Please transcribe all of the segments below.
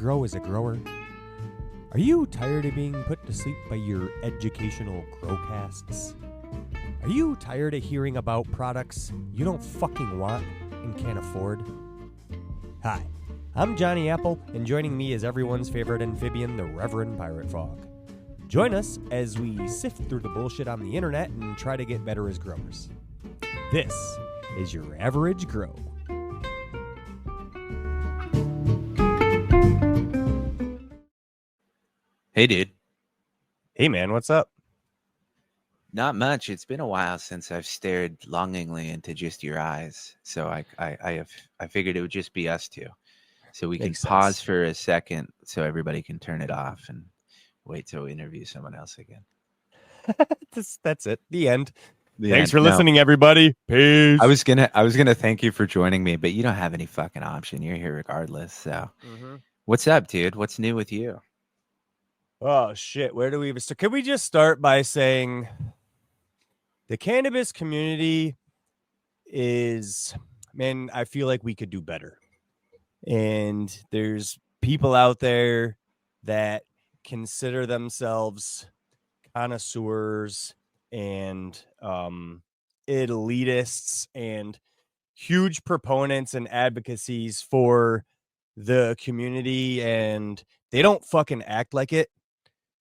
grow as a grower? Are you tired of being put to sleep by your educational growcasts? Are you tired of hearing about products you don't fucking want and can't afford? Hi, I'm Johnny Apple, and joining me is everyone's favorite amphibian, the Reverend Pirate Frog. Join us as we sift through the bullshit on the internet and try to get better as growers. This is your average grow. Hey, dude. Hey, man, what's up? Not much. It's been a while since I've stared longingly into just your eyes. So I figured it would just be us two. So we Makes can pause sense. for a second so everybody can turn it off and wait till we interview someone else again. That's it. The end. The Thanks end. for No. listening, everybody. Peace. I was gonna thank you for joining me, but you don't have any fucking option. You're here regardless. So what's up, dude? What's new with you? Oh, shit. Where do we even start? Can we just start by saying the cannabis community is, man, I feel like we could do better. And there's people out there that consider themselves connoisseurs and elitists and huge proponents and advocacies for the community, and they don't fucking act like it.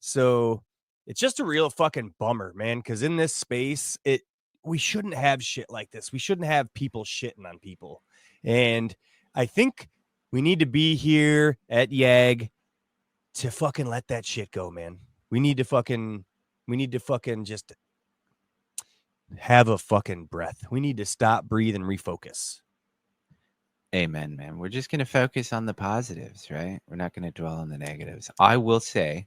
So it's just a real fucking bummer, man, because in this space, we shouldn't have shit like this. We shouldn't have people shitting on people. And I think we need to be here at YAG to fucking let that shit go, man. We need to fucking just have a fucking breath. We need to stop, breathe, and refocus. Amen, man. We're just gonna focus on the positives, right? We're not gonna dwell on the negatives. I will say,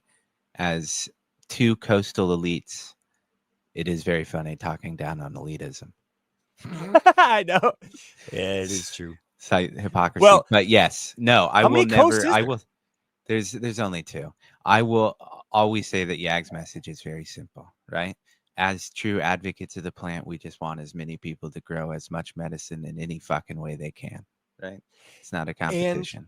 as two coastal elites, it is very funny talking down on elitism. I know. Yeah, it is true. Hypocrisy. Well, but yes, no, I how will many coasts never. is I there? will. There's only two. I will always say that YAG's message is very simple, right? As true advocates of the plant, we just want as many people to grow as much medicine in any fucking way they can, right? It's not a competition.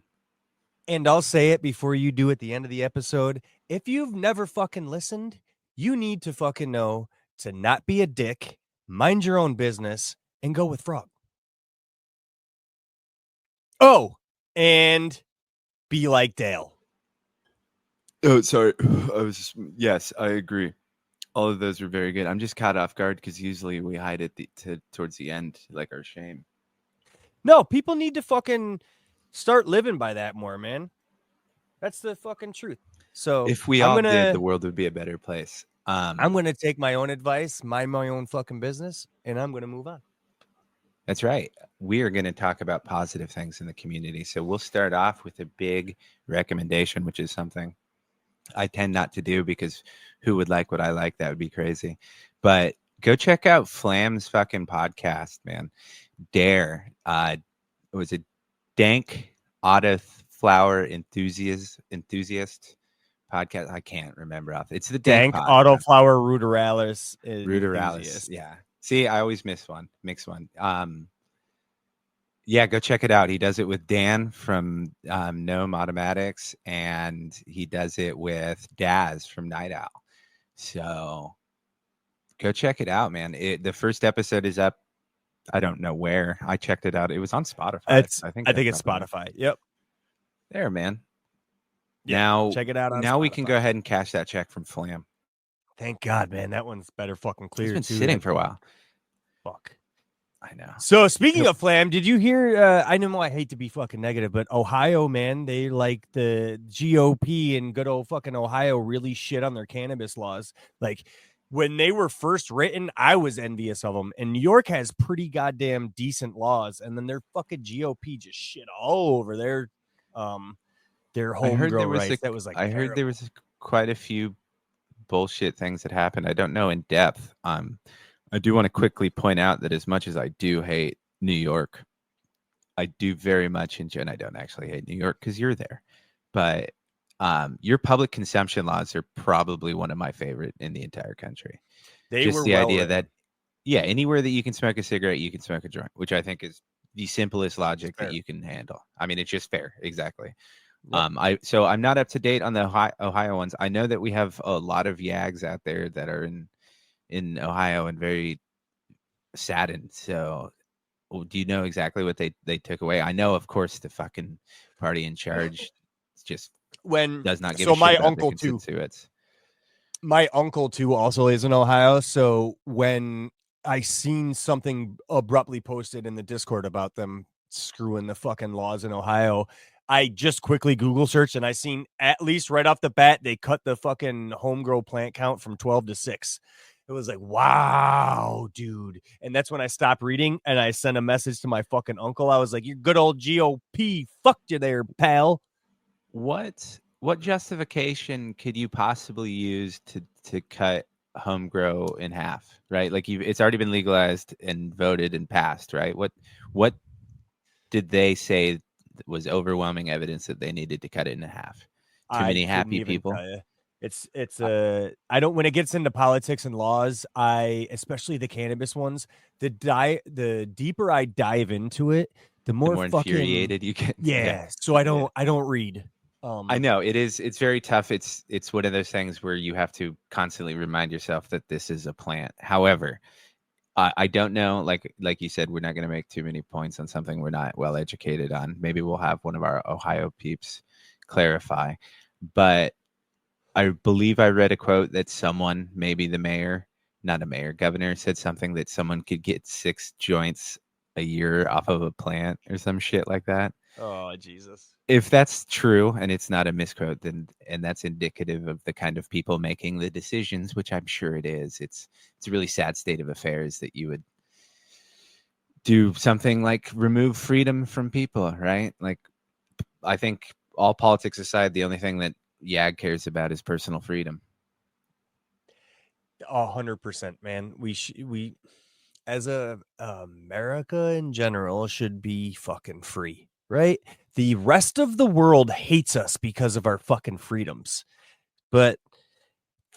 And I'll say it before you do at the end of the episode. If you've never fucking listened, you need to fucking know to not be a dick, mind your own business, and go with Frog. Oh, and be like Dale. Oh, sorry. Yes, I agree. All of those were very good. I'm just caught off guard because usually we hide it towards the end, like our shame. No, people need to fucking start living by that more, man. That's the fucking truth. So if we all did, the world would be a better place. I'm gonna take my own advice, mind my own fucking business, and I'm gonna move on. That's right. We are going to talk about positive things in the community. So we'll start off with a big recommendation, which is something I tend not to do because who would like what I like? That would be crazy. But go check out Flam's fucking podcast, man. D.A.R.E. It was a dank autoflower enthusiast podcast. I can't remember off. It's the Dank podcast. autoflower ruderalis. Ruderalis. Yeah. See, I always mix one. Yeah, go check it out. He does it with Dan from Gnome Automatics, and he does it with Daz from Night Owl. So go check it out, man. The first episode is up. I don't know where. I checked it out. It was on Spotify. I think it's Spotify. Yep. There, man. Yeah, now check it out. Now Spotify. we can go ahead and cash that check from Flam. Thank God, man. That one's better fucking clear. It's been sitting for a while. Fuck. I know. So speaking of Flam, did you hear? I know I hate to be fucking negative, but Ohio, man, they like the GOP and good old fucking Ohio really shit on their cannabis laws. Like when they were first written, I was envious of them. And New York has pretty goddamn decent laws, and then their fucking GOP just shit all over their home grow rights. That was like I heard there was quite a few bullshit things that happened. I don't know in depth. I do want to quickly point out that as much as I do hate New York, I do very much enjoy, and I don't actually hate New York because you're there, but your public consumption laws are probably one of my favorite in the entire country. Just the idea that, yeah, anywhere that you can smoke a cigarette, you can smoke a joint, which I think is the simplest logic that you can handle. I mean, it's just fair. Exactly. Yep. So I'm not up to date on the Ohio ones. I know that we have a lot of Yags out there that are in Ohio and very saddened. So do you know exactly what they took away? I know, of course, the fucking party in charge just When does not give a so shit about the constituents. my uncle too also is in Ohio. So when I seen something abruptly posted in the Discord about them screwing the fucking laws in Ohio, I just quickly Google searched and I seen at least right off the bat they cut the fucking home grow plant count from 12 to 6. It was like, wow, dude. And that's when I stopped reading and I sent a message to my fucking uncle. I was like, you good old GOP fucked you there, pal. What justification could you possibly use to cut home grow in half? Right, like it's already been legalized and voted and passed. Right, what did they say was overwhelming evidence that they needed to cut it in half? Too I many couldn't happy even people. tell you. It's I don't when it gets into politics and laws, I especially the cannabis ones, the deeper I dive into it, the The more more fucking infuriated you get. Yeah, yeah. So yeah. I don't read. I know it is. It's very tough. It's one of those things where you have to constantly remind yourself that this is a plant. However, I don't know. Like you said, we're not going to make too many points on something we're not well educated on. Maybe we'll have one of our Ohio peeps clarify. But I believe I read a quote that someone, maybe the mayor, not a mayor, governor, said something that someone could get 6 joints a year off of a plant or some shit like that. Oh Jesus. If that's true and it's not a misquote, then and that's indicative of the kind of people making the decisions, which I'm sure it is. It's a really sad state of affairs that you would do something like remove freedom from people, right? Like I think all politics aside, the only thing that YAG cares about is personal freedom. 100%, man. We as a America in general should be fucking free, right? The rest of the world hates us because of our fucking freedoms. But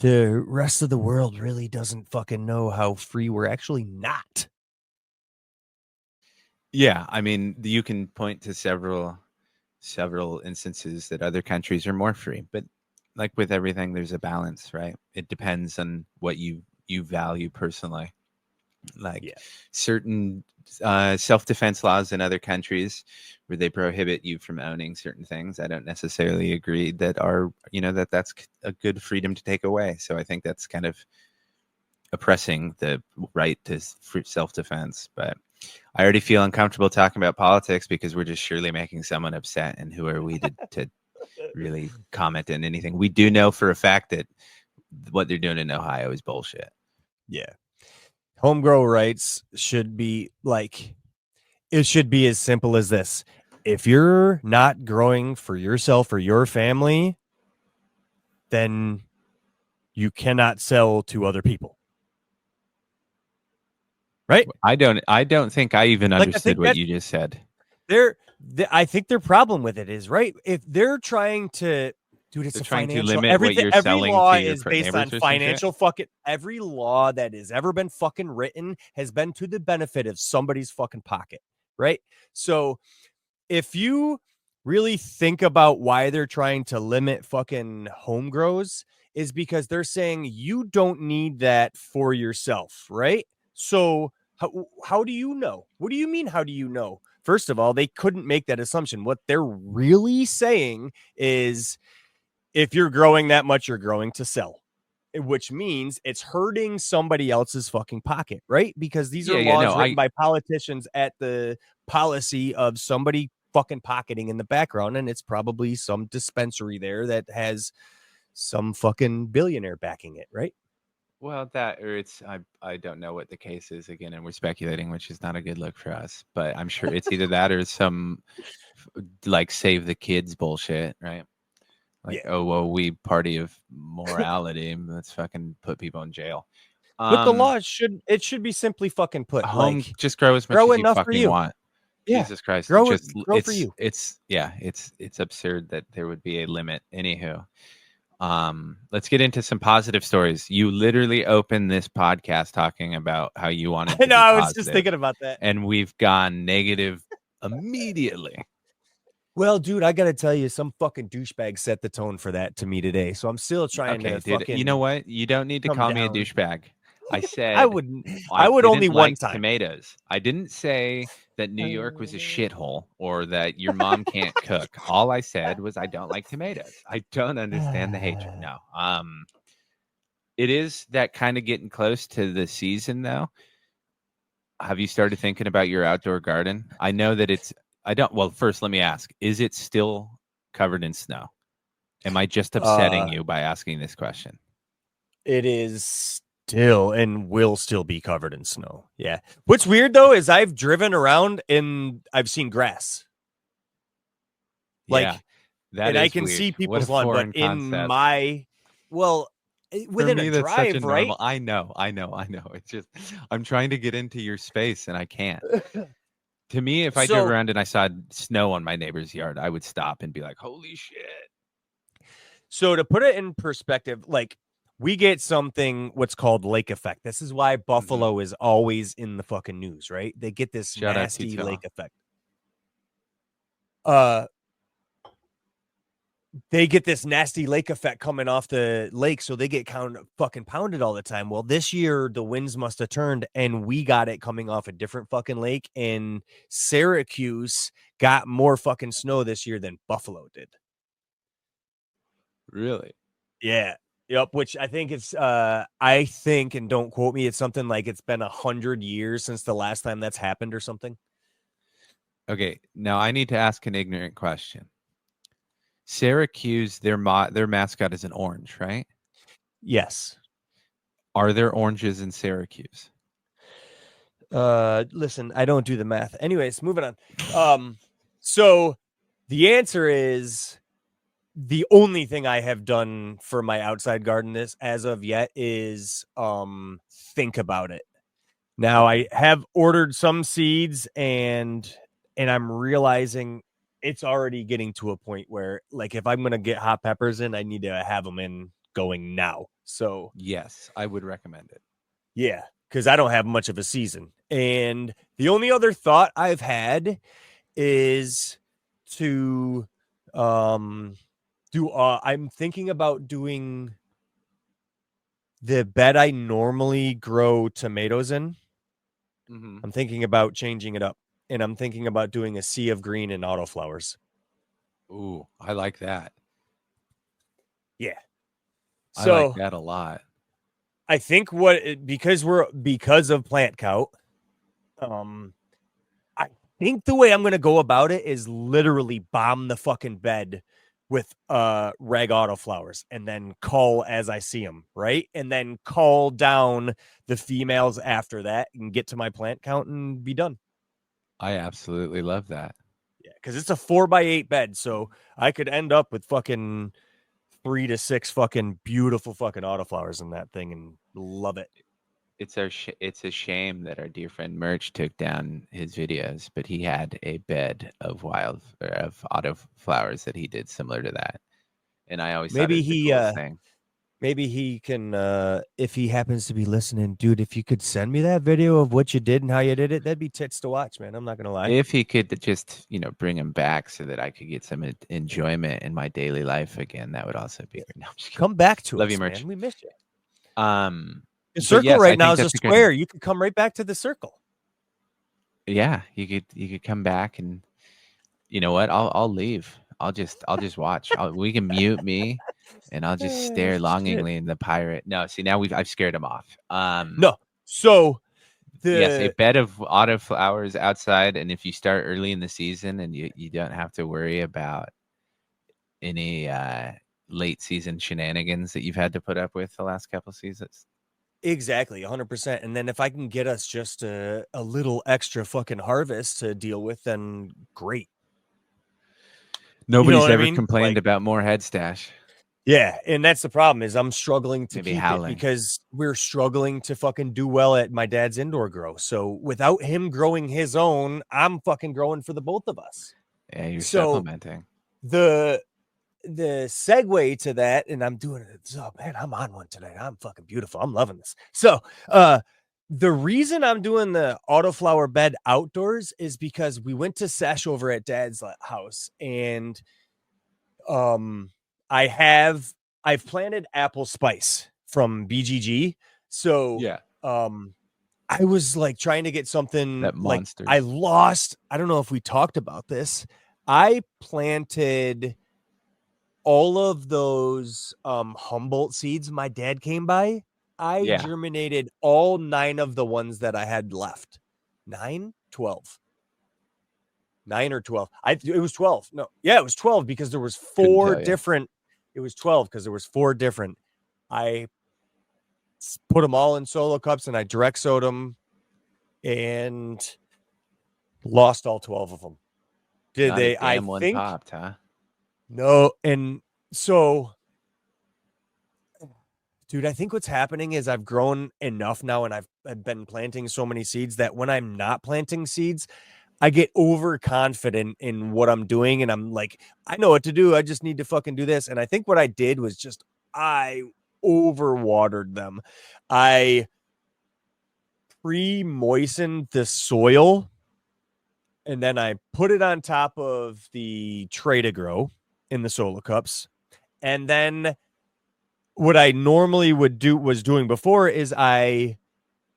the rest of the world really doesn't fucking know how free we're actually not. Yeah, I mean, you can point to several instances that other countries are more free, but like with everything, there's a balance, right? It depends on what you value personally. Like Yeah. certain self-defense laws in other countries where they prohibit you from owning certain things, I don't necessarily agree that are that's a good freedom to take away. So I think that's kind of oppressing the right to self-defense. But I already feel uncomfortable talking about politics because we're just surely making someone upset, and who are we to really comment on anything? We do know for a fact that what they're doing in Ohio is bullshit. Yeah. Home grow rights should be like, it should be as simple as this. If you're not growing for yourself or your family, then you cannot sell to other people. Right? I don't think I even Like, I understood think what that's you just said. I think their problem with it is, right, if they're trying to, dude, it's They're a trying to financial limit what everything. you're Every selling law to your is based on neighbors or some shit. financial fucking every law that has ever been fucking written has been to the benefit of somebody's fucking pocket, right? So if you really think about why they're trying to limit fucking home grows, is because they're saying you don't need that for yourself, right? So how do you know? What do you mean? How do you know? First of all, they couldn't make that assumption. What they're really saying is if you're growing that much, you're growing to sell, which means it's hurting somebody else's fucking pocket, right? Because these are Yeah, no, laws written by politicians at the policy of somebody fucking pocketing in the background. And it's probably some dispensary there that has some fucking billionaire backing it, right? well, that or I don't know what the case is again, and we're speculating, which is not a good look for us. But I'm sure it's either that or some like save the kids bullshit, right? Like, Yeah. oh well, we party of morality. Let's fucking put people in jail. But the Um, law should be simply fucking put home, like just grow as much grow as you enough for fucking you. want. Yeah. Jesus Christ, Grow it, grow for you. it's yeah, it's absurd that there would be a limit. Anywho, let's get into some positive stories. You literally opened this podcast talking about how you wanted I to know, be I was just positive, thinking about that. and we've gone negative immediately. Well, dude, I gotta tell you, some fucking douchebag set the tone for that to me today. So I'm still trying Okay, to dude. You know fucking what? You don't need to come call me a down. douchebag. I I said wouldn't. I I would only didn't one like time. tomatoes. I didn't say that New York was a shithole or that your mom can't cook. All I said was I don't like tomatoes. I don't understand the hatred. No. It is that kind of getting close to the season though. Have you started thinking about your outdoor garden? I know that it's I don't well, first let me ask, is it still covered in snow? Am I just upsetting uh, you by asking this question? it is still and will still be covered in snow. Yeah. What's weird though is I've driven around and I've seen grass. Yeah, Like, that and I is can weird. see What a people's lawn, but foreign in concept. my, well, For within a me, that's such a drive, right? normal. I know, I know, I know. It's just I'm trying to get into your space and I can't. To me, if I drove So, around and I saw snow on my neighbor's yard, I would stop and be like, "Holy shit!" so to put it in perspective, like we get something what's called lake effect. This is why Hmm. Buffalo is always in the fucking news, right? They get this Shout out nasty Utah. lake effect. Uh, they get this nasty lake effect coming off the lake, so they get fucking pounded all the time. Well, this year the winds must have turned, and we got it coming off a different fucking lake. And Syracuse got more fucking snow this year than Buffalo did. Really? Yeah. Yep. Which I think I think, and don't quote me, it's something like it's been 100 years since the last time that's happened or something. Okay, now I need to ask an ignorant question. Syracuse, their mascot is an orange, right? Yes. Are there oranges in Syracuse? Listen, I don't do the math. Anyways, moving on. So the answer is the only thing I have done for my outside garden this as of yet is think about it. Now I Okay. have ordered some seeds and I'm realizing it's already getting to a point where like if I'm going to get hot peppers in, I need to have them in going now. So, Yes, I would recommend it. yeah, cuz I don't have much of a season. And the only other thought I've had is to um I'm thinking about doing the bed I normally grow tomatoes in. Hmm. I'm thinking about changing it up, and I'm thinking about doing a sea of green and autoflowers. Ooh, I like that. Yeah. I like So that a lot. I think because of plant count, um, I think the way I'm gonna go about it is literally bomb the fucking bed with rag autoflowers and then call as I see them, right? And then call down the females after that and get to my plant count and be done. I absolutely love that. Yeah, because it's a 4x8 bed, so I could end up with fucking 3 to 6 fucking beautiful fucking autoflowers in that thing and love it. It's a shame that our dear friend Merch took down his videos, but he had a bed of auto flowers that he did similar to that, and I always thought it Maybe was the he coolest thing. maybe he can if he happens to be listening, dude, if you could send me that video of what you did and how you did it, that'd be tits to watch, man. I'm not gonna lie. If he could just, bring him back so that I could get some enjoyment in my daily life again, that would also be Yeah. great. No, I'm just kidding. Come back to Love you, us, Merch. man. We miss you. Um, The but circle yes, I right now think is a that's a good. square. You could come right back to the circle. Yeah, you could come back and you know what? I'll leave. I'll just watch. We can mute me, and I'll just stare Shit. longingly in the pirate. No, see now I've scared him off. No. So Yes, a the bed of autoflowers outside, and if you start early in the season, and you don't have to worry about any late season shenanigans that you've had to put up with the last couple seasons. exactly 100%. And then if I can get us just a little extra fucking harvest to deal with, then great. You know Nobody's what I ever mean? complained Like, about more head stash. yeah, and that's the problem is I'm struggling to Maybe keep it howling. because we're struggling to fucking do well at my dad's indoor grow. So without him growing his own, I'm fucking growing for the both of us. Yeah, you're So supplementing. the the segue to that, and I'm doing it. Oh man, I'm on one tonight. I'm fucking beautiful. I'm loving this. So The reason I'm doing the autoflower bed outdoors is because we went to sesh over at Dad's house, and um I've planted apple spice from BGG. So Yeah. um I was like trying to get something That like I monsters. lost. I don't know if we talked about this. I planted all of those Humboldt seeds my dad came by. I Yeah. germinated all 9 of the ones that I had left. 9, 12, 9 or 12. It was 12. No, yeah, it was 12 because there was Couldn't 4 tell you. different. It was 12 because there was 4 different. I put them all in solo cups and I direct sowed them and lost all 12 of them. Did Not a they? I damn one think popped, huh? no. And so, dude, I think what's happening is I've grown enough now and I've been planting so many seeds that when I'm not planting seeds, I get overconfident in what I'm doing. And I'm like, I know what to do. I just need to fucking do this. And I think what I did was just, I overwatered them. I pre moistened the soil and then I put it on top of the tray to grow in the solo cups. And then what I normally would do was doing before is I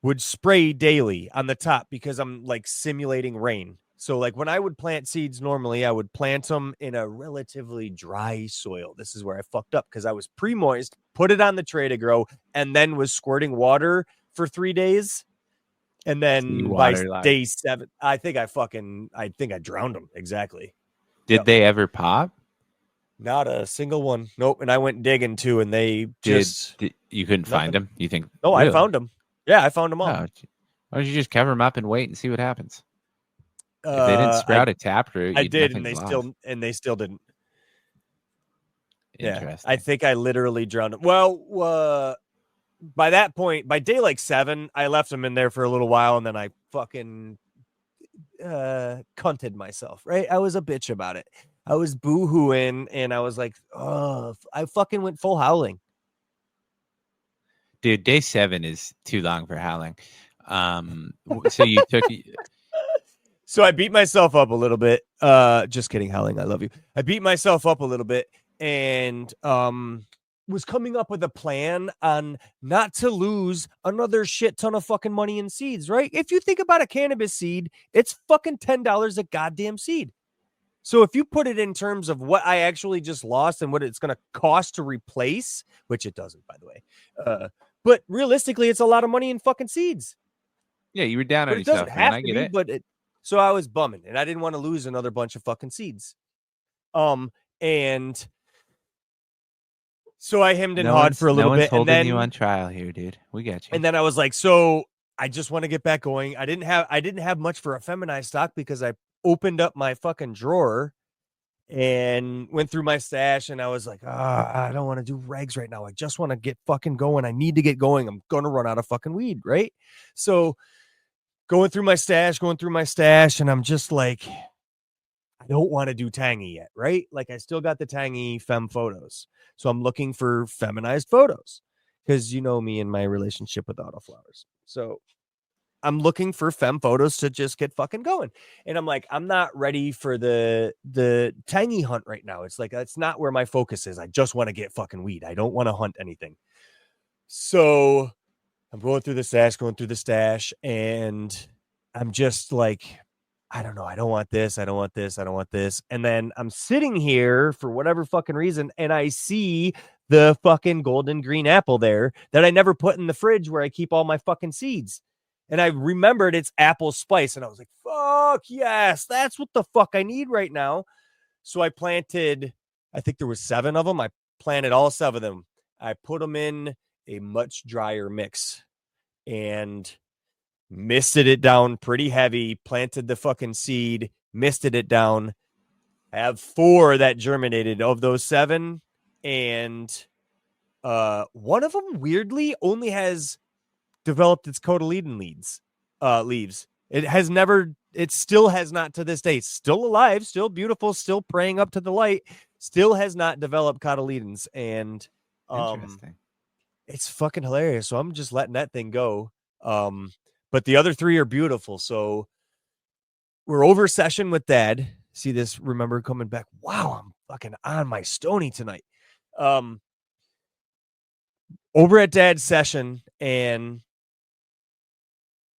would spray daily on the top because I'm like simulating rain. So like when I would plant seeds normally, I would plant them in a relatively dry soil. This is where I fucked up because I was pre-moist, put it on the tray to grow, and then was squirting water for 3 days. And So you then by waterlogged. day 7, I think I drowned them. Exactly. Did Yep. they ever pop? Not a single one. Nope. And I went digging too, and they Did, just did you couldn't find nothing. them? You think No, I really? found them. Yeah, I found them all. Oh, why don't you just cover them up and wait and see what happens? If they didn't I sprout a taproot, I you did, and nothing's lost. they still didn't. Yeah, I Interesting. think I literally drowned them. Well, by that point, by day like 7, I left them in there for a little while, and then I fucking cunted myself. Right, I was a bitch about it. I was boo-hooing, and I was like, oh, I fucking went full howling. Dude, day 7 is too long for howling. So you took So I beat myself up a little bit. Just kidding, howling. I love you. I beat myself up a little bit and was coming up with a plan on not to lose another shit ton of fucking money in seeds, right? If you think about a cannabis seed, it's fucking $10 a goddamn seed. So if you put it in terms of what I actually just lost and what it's going to cost to replace, which it doesn't, by the way, but realistically, it's a lot of money in fucking seeds. Yeah, you were down on But it doesn't yourself, man. have I to get be. it. But so I was bumming, and I didn't want to lose another bunch of fucking seeds. And so I hemmed and hawed for a No little one's bit, holding you on trial here, dude. We got you. and then I was like, so I just want to get back going. I didn't have much for a feminized stock because I opened up my fucking drawer and went through my stash, and I was like, I don't want to do regs right now. I just want to get fucking going. I need to get going. I'm gonna run out of fucking weed, right? So going through my stash, and I'm just like, I don't want to do tangy yet, right? Like I still got the tangy femme photos. So I'm looking for feminized photos because you know me and my relationship with autoflowers. So I'm looking for femme photos to just get fucking going. And I'm like, I'm not ready for the tangy hunt right now. It's like that's not where my focus is. I just want to get fucking weed. I don't want to hunt anything. So I'm going through the stash, and I'm just like, I don't know. I don't want this. I don't want this. I don't want this. And then I'm sitting here for whatever fucking reason, and I see the fucking golden green apple there that I never put in the fridge where I keep all my fucking seeds. And I remembered it's apple spice. And I was like, fuck yes, that's what the fuck I need right now. So I planted, I think there was 7 of them. I planted all 7 of them. I put them in a much drier mix and misted it down pretty heavy, planted the fucking seed, misted it down. I have 4 that germinated of those 7. And one of them weirdly only has developed its cotyledon leaves. It still has not to this day, still alive, still beautiful, still praying up to the light, still has not developed cotyledons. And Interesting. it's fucking hilarious. So I'm just letting that thing go. But the other three are beautiful. So we're over session with Dad. See this? Remember coming back? Wow, I'm fucking on my stony tonight. Over at Dad's session, and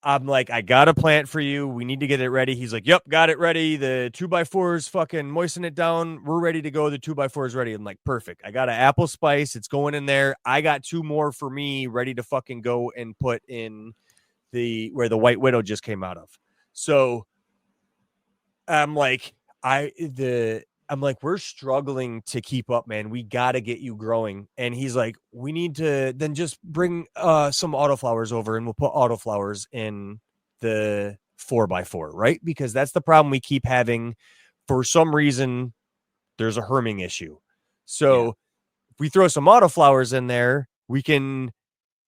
I'm like, I got a plant for you. We need to get it ready. He's like, yep, got it ready. The 2x4s fucking moisten it down. We're ready to go. The 2x4 is ready. I'm like, perfect. I got an apple spice. It's going in there. I got two more for me ready to fucking go and put in where the White Widow just came out of. So I'm like, we're struggling to keep up, man. We got to get you growing. And he's like, we need to then just bring some autoflowers over and we'll put autoflowers in the 4x4, right? Because that's the problem we keep having. For some reason, there's a herming issue. So if we throw some autoflowers in there, we can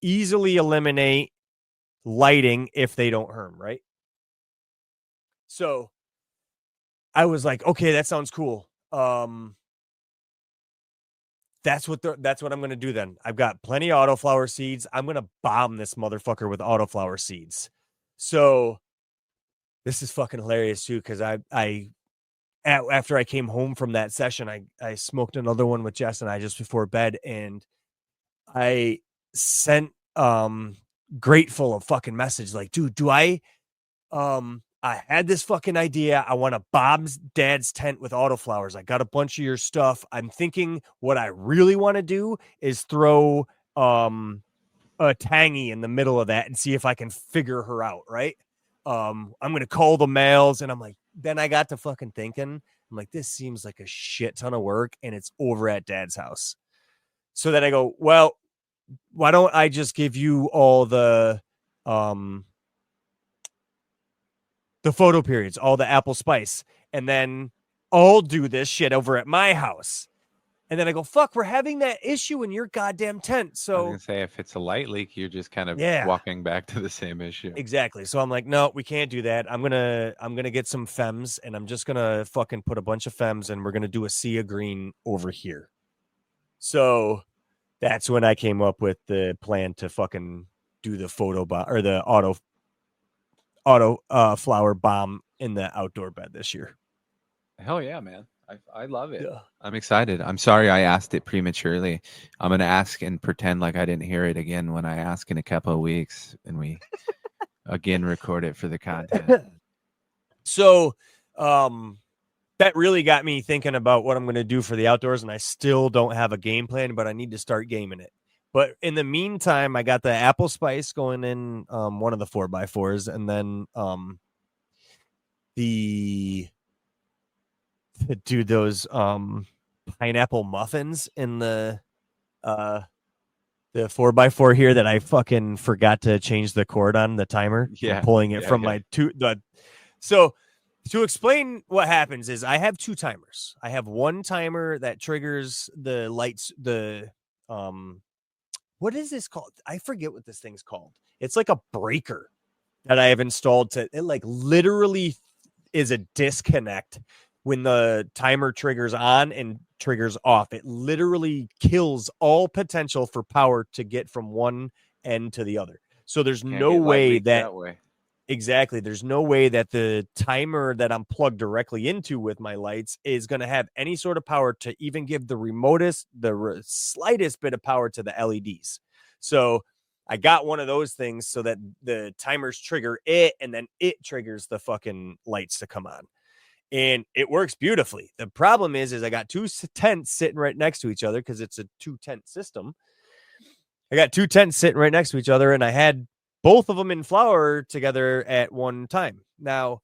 easily eliminate lighting if they don't herm, right? So I was like, okay, that sounds cool. That's what I'm gonna do then. I've got plenty of autoflower seeds. I'm gonna bomb this motherfucker with autoflower seeds. So this is fucking hilarious too, because after I came home from that session, I smoked another one with Jess and I just before bed, and I sent grateful a fucking message like, dude, I had this fucking idea. I want to Bob's dad's tent with autoflowers. I got a bunch of your stuff. I'm thinking what I really want to do is throw a Tangy in the middle of that and see if I can figure her out, right? I'm gonna call the males, and I'm like, then I got to fucking thinking, I'm like, this seems like a shit ton of work, and it's over at Dad's house. So then I go, well, why don't I just give you all the photo periods, all the apple spice, and then I'll do this shit over at my house. And then I go, fuck, we're having that issue in your goddamn tent. I was So gonna say, if it's a light leak, you're just kind of yeah, walking back to the same issue. exactly. So I'm like, no, we can't do that. I'm gonna get some femmes, and I'm just gonna fucking put a bunch of femmes, and we're gonna do a sea of green over here. So that's when I came up with the plan to fucking do the photo bomb or the auto flower bomb in the outdoor bed this year. Hell yeah, man. I love it. Yeah. I'm excited. I'm sorry I asked it prematurely. I'm going to ask and pretend like I didn't hear it again when I ask in a couple of weeks and we again record it for the content. So, that really got me thinking about what I'm going to do for the outdoors, and I still don't have a game plan, but I need to start gaming it. But in the meantime, I got the apple spice going in one of the 4x4s, and then the do those pineapple muffins in the 4x4 here that I fucking forgot to change the cord on the timer from pulling it from my so to explain what happens is I have two timers. I have one timer that triggers the lights, what is this called? I forget what this thing's called. It's like a breaker that I have installed to it, like literally is a disconnect when the timer triggers on and triggers off. It literally kills all potential for power to get from one end to the other. So there's Can't no get light way leaks that way. exactly. There's no way that the timer that I'm plugged directly into with my lights is going to have any sort of power to even give the slightest bit of power to the LEDs. So I got one of those things so that the timers trigger it and then it triggers the fucking lights to come on. And it works beautifully. The problem is I got two tents sitting right next to each other because it's a 2-tent system. I got two tents sitting right next to each other, and I had both of them in flower together at one time. Now,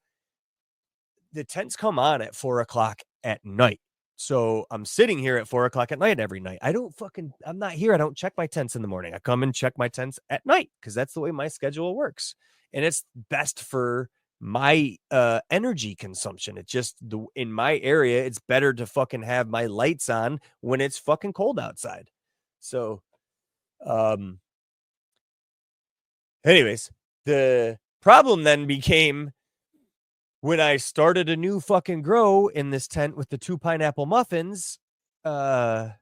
the tents come on at 4:00 at night. So I'm sitting here at 4:00 at night every night. I'm not here. I don't check my tents in the morning. I come and check my tents at night because that's the way my schedule works. And it's best for my energy consumption. It's just in my area, it's better to fucking have my lights on when it's fucking cold outside. So, anyways, the problem then became when I started a new fucking grow in this tent with the 2 pineapple muffins. I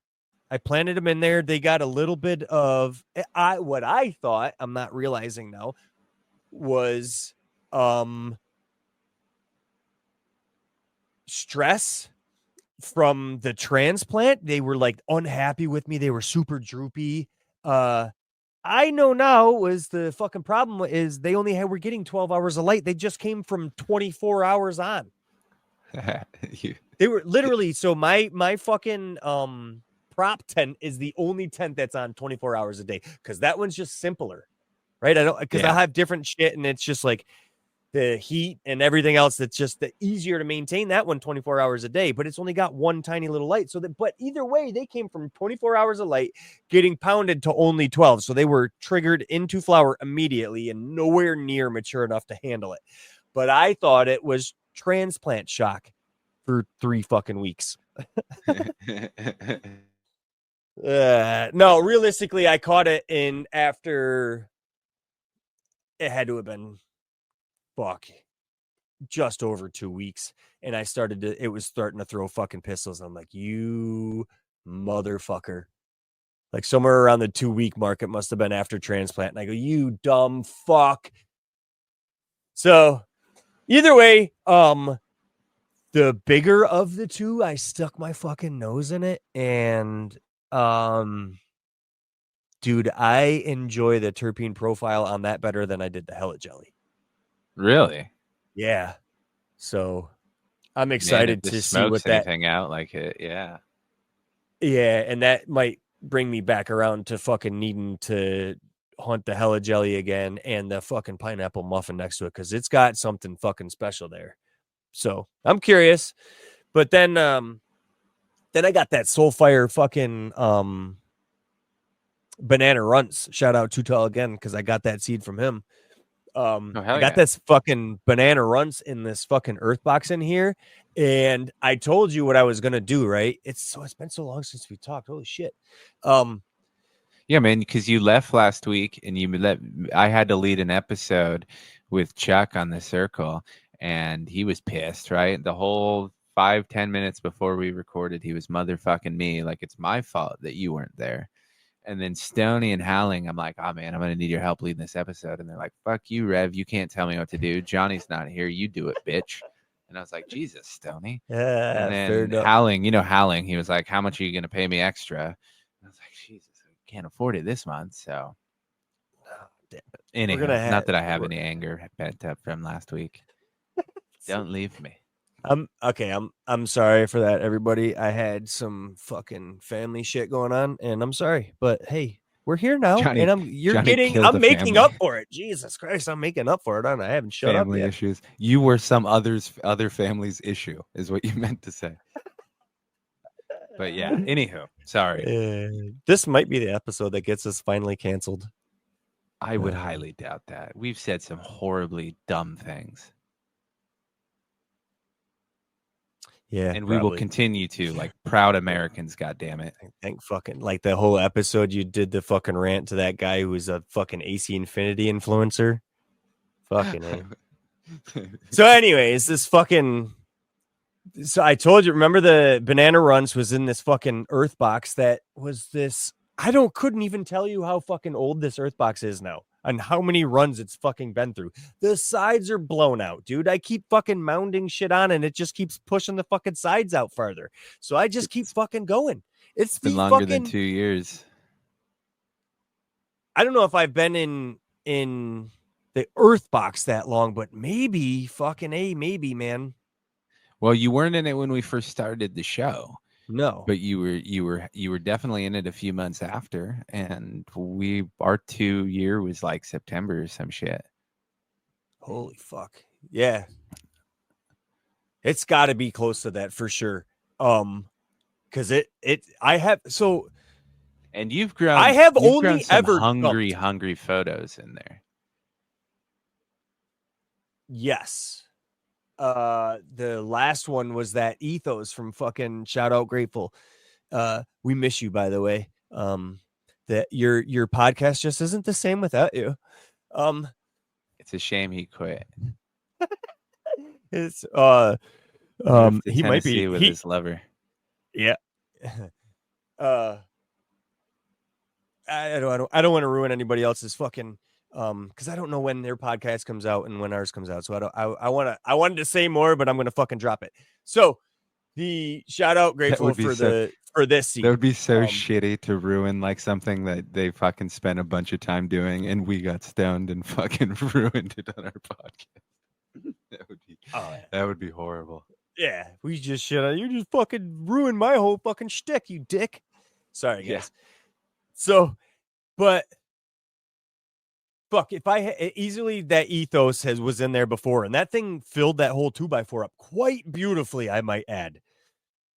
planted them in there. They got a little bit of what I thought, I'm not realizing now, was stress from the transplant. They were like unhappy with me. They were super droopy. I know now was the fucking problem is they only were getting 12 hours of light. They just came from 24 hours on. They were literally, so my fucking prop tent is the only tent that's on 24 hours a day because that one's just simpler, right? I don't, because I have different shit and it's just like the heat and everything else that's just the easier to maintain that one 24 hours a day, but it's only got one tiny little light. So that, but either way, they came from 24 hours of light getting pounded to only 12. So they were triggered into flower immediately and nowhere near mature enough to handle it. But I thought it was transplant shock for 3 fucking weeks. No, realistically, I caught it in after it had to have been just over 2 weeks. And I started to, it was starting to throw fucking pistols. I'm like, you motherfucker. Like somewhere around the 2-week mark, it must have been after transplant. And I go, you dumb fuck. So either way, the bigger of the two, I stuck my fucking nose in it. And, dude, I enjoy the terpene profile on that better than I did the Hellet Jelly. Really? Yeah. So I'm excited to see what that anything out like it. Yeah. Yeah, and that might bring me back around to fucking needing to hunt the Hella Jelly again and the fucking pineapple muffin next to it because it's got something fucking special there. So I'm curious. But then I got that Soulfire fucking banana runts. Shout out Tutal again because I got that seed from him. I got this fucking banana runts in this fucking earth box in here, and I told you what I was gonna do, right? It's been so long since we talked. Holy shit. Yeah, man, because you left last week and I had to lead an episode with Chuck on the circle, and he was pissed, right? The whole 5-10 minutes before we recorded, he was motherfucking me like it's my fault that you weren't there. And then Stoney and Howling, I'm like, oh man, I'm gonna need your help leading this episode. And they're like, fuck you, Rev. You can't tell me what to do. Johnny's not here. You do it, bitch. And I was like, Jesus, Stoney. And then Howling, Howling, he was like, how much are you gonna pay me extra? And I was like, Jesus, I can't afford it this month. So anyhow, not that I have any anger pent up from last week. Don't leave me. I'm sorry for that, everybody. I had some fucking family shit going on, and I'm sorry. But hey, we're here now, and I'm making up for it. Jesus Christ, I'm making up for it. I haven't shut up yet. Family issues. You were some other family's issue, is what you meant to say. But yeah, anywho, sorry. This might be the episode that gets us finally canceled. I would highly doubt that. We've said some horribly dumb things. Yeah, and we will continue to, like proud Americans. God damn it! Thank fucking like the whole episode you did the fucking rant to that guy who was a fucking AC Infinity influencer. Fucking A. So, anyways, this fucking. So I told you, remember the banana runs was in this fucking earth box that was this. Couldn't even tell you how fucking old this earth box is now and how many runs it's fucking been through. The sides are blown out, dude. I keep fucking mounding shit on and it just keeps pushing the fucking sides out farther. So I just keep fucking going. It's been longer than 2 years. I don't know if I've been in the earth box that long, but maybe fucking maybe, man. Well, you weren't in it when we first started the show. No, but you were definitely in it a few months after, and our 2 year was like September or some shit. Holy fuck. Yeah. It's got to be close to that for sure. Cuz and you've grown I have only ever hungry photos in there. Yes. The last one was that Ethos from fucking shout out Grateful. We miss you, by the way. That your podcast just isn't the same without you. It's a shame he quit. It's he might be with his lover. Yeah. I don't want to ruin anybody else's fucking Because I don't know when their podcast comes out and when ours comes out. So I wanted to say more, but I'm gonna fucking drop it. So the shout out That grateful would be for so. this That would seed. be so shitty to ruin like something that they fucking spent a bunch of time doing, and we got stoned and fucking ruined it on our podcast. That would be Oh that would be horrible. yeah, we just shit. You just fucking ruined my whole fucking shtick, you dick. Sorry, Yeah. guys. So, but fuck, if I easily that ethos was in there before, and that thing filled that whole 2x4 up quite beautifully, I might add.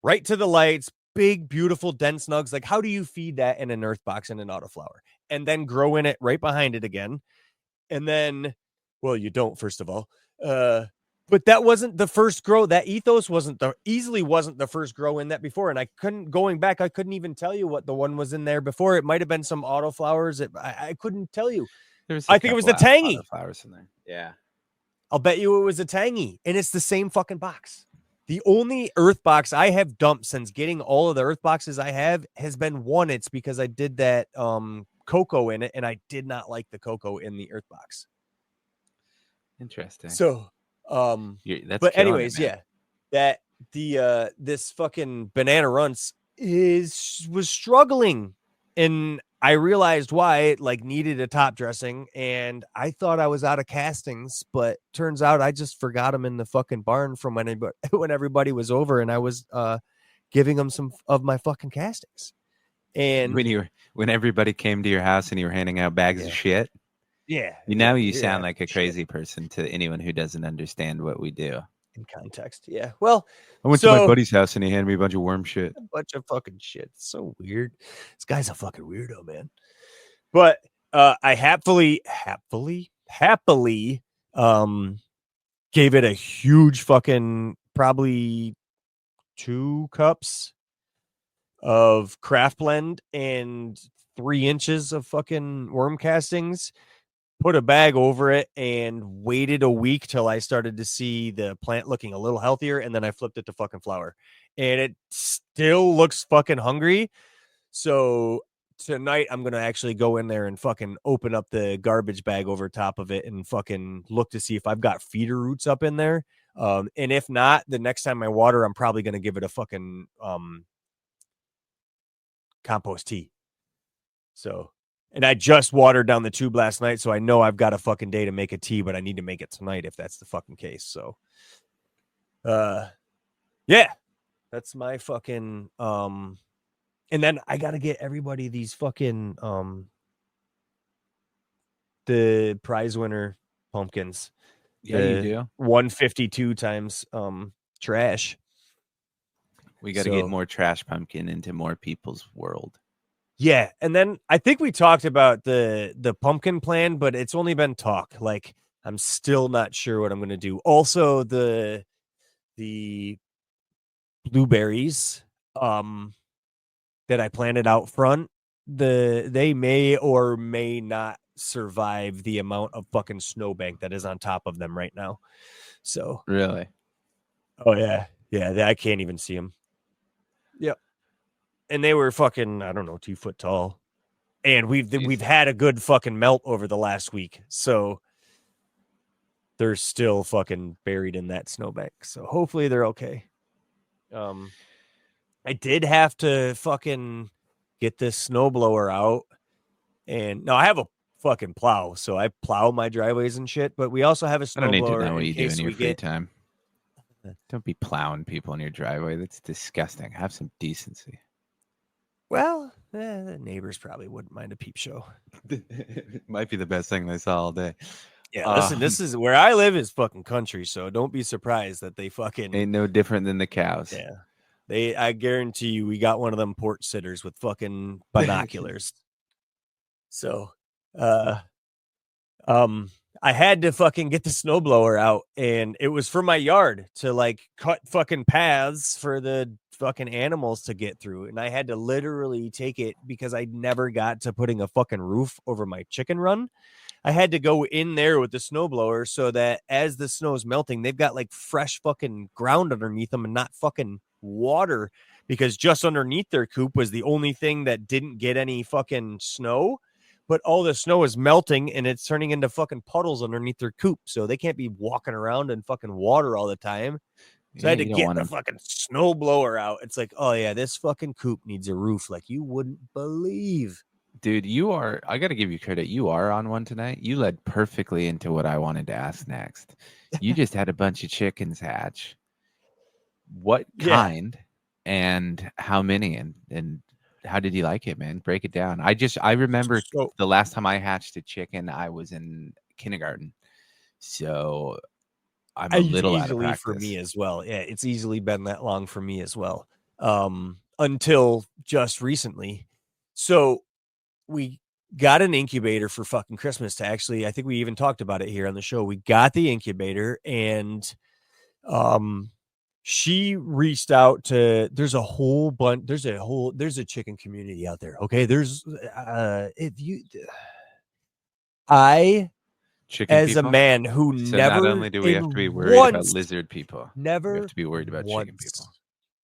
Right to the lights, big, beautiful, dense nugs. Like, how do you feed that in an earth box and an autoflower, and then grow in it right behind it again? And then, well, you don't, first of all. But that wasn't the first grow. That ethos wasn't the first grow in that before. And I couldn't even tell you what the one was in there before. It might have been some autoflowers. I couldn't tell you. There's a I think it was couple the of tangy. autoflowers in there. Yeah. I'll bet you it was a tangy, and it's the same fucking box. The only earth box I have dumped since getting all of the earth boxes I have has been one. It's because I did that cocoa in it, and I did not like the cocoa in the earth box. Interesting. So, That's but killing it, anyways, man. yeah, that this fucking banana runts was struggling, and I realized why it like needed a top dressing, and I thought I was out of castings, but turns out I just forgot them in the fucking barn from when everybody was over, and I was giving them some of my fucking castings, and When everybody came to your house and you were handing out bags of yeah, shit. yeah, You exactly, sound yeah, like a shit crazy person to anyone who doesn't understand what we do. in context, yeah. Well, I went to my so buddy's house and he handed me a bunch of worm shit. a bunch of fucking shit. It's so weird. This guy's a fucking weirdo, man. But I happily gave it a huge fucking probably 2 cups of craft blend and 3 inches of fucking worm castings. Put a bag over it and waited a week till I started to see the plant looking a little healthier, and then I flipped it to fucking flower. And it still looks fucking hungry. So tonight I'm gonna actually go in there and fucking open up the garbage bag over top of it and fucking look to see if I've got feeder roots up in there. And if not, the next time I water, I'm probably gonna give it a fucking compost tea. So, and I just watered down the tube last night, so I know I've got a fucking day to make a tea, but I need to make it tonight if that's the fucking case. So, yeah, that's my fucking and then I gotta get everybody these fucking the prize winner pumpkins. Yeah, you The do. 152 times trash. We got to get So more trash pumpkin into more people's world. yeah, and then I think we talked about the pumpkin plan, but it's only been talk. Like I'm still not sure what I'm gonna do. Also, the blueberries that I planted out front, they may or may not survive the amount of fucking snowbank that is on top of them right now. So, Really? oh yeah, I can't even see them. Yep, and they were fucking I don't know 2 foot tall, and we've had a good fucking melt over the last week, so they're still fucking buried in that snowbank. So hopefully they're okay. I did have to fucking get this snowblower out. And no, I have a fucking plow, so I plow my driveways and shit. But we also have a I don't need to snowblower know what in you do in case your we free get. time. Don't be plowing people in your driveway. That's disgusting. Have some decency. Well, the neighbors probably wouldn't mind a peep show. Might be the best thing they saw all day. Yeah, listen, this is where I live is fucking country, so don't be surprised that they fucking ain't no different than the cows. yeah. I guarantee you, we got one of them porch sitters with fucking binoculars. So, uh, I had to fucking get the snowblower out, and it was for my yard to like cut fucking paths for the fucking animals to get through. And I had to literally take it because I never got to putting a fucking roof over my chicken run. I had to go in there with the snowblower so that as the snow's melting, they've got like fresh fucking ground underneath them and not fucking water, because just underneath their coop was the only thing that didn't get any fucking snow but all the snow is melting and it's turning into fucking puddles underneath their coop. So they can't be walking around in fucking water all the time. So I Yeah, had to you don't get want the them. fucking snow blower out. It's like, oh yeah, this fucking coop needs a roof like you wouldn't believe. Dude, I got to give you credit. You are on one tonight. You led perfectly into what I wanted to ask next. You just had a bunch of chickens hatch. What Yeah. kind and how many and how did you like it, man? Break it down. I remember So the last time I hatched a chicken, I was in kindergarten. So I'm a it's little out of easily for me practice. as well. Yeah, it's easily been that long for me as well. Until just recently. So we got an incubator for fucking Christmas to actually, I think we even talked about it here on the show. We got the incubator and um she reached out to there's a chicken community out there. Okay. There's if you I Chicken as a people? man who So not never only do we have to be in worried about once lizard people, we have never to be worried about chicken once people.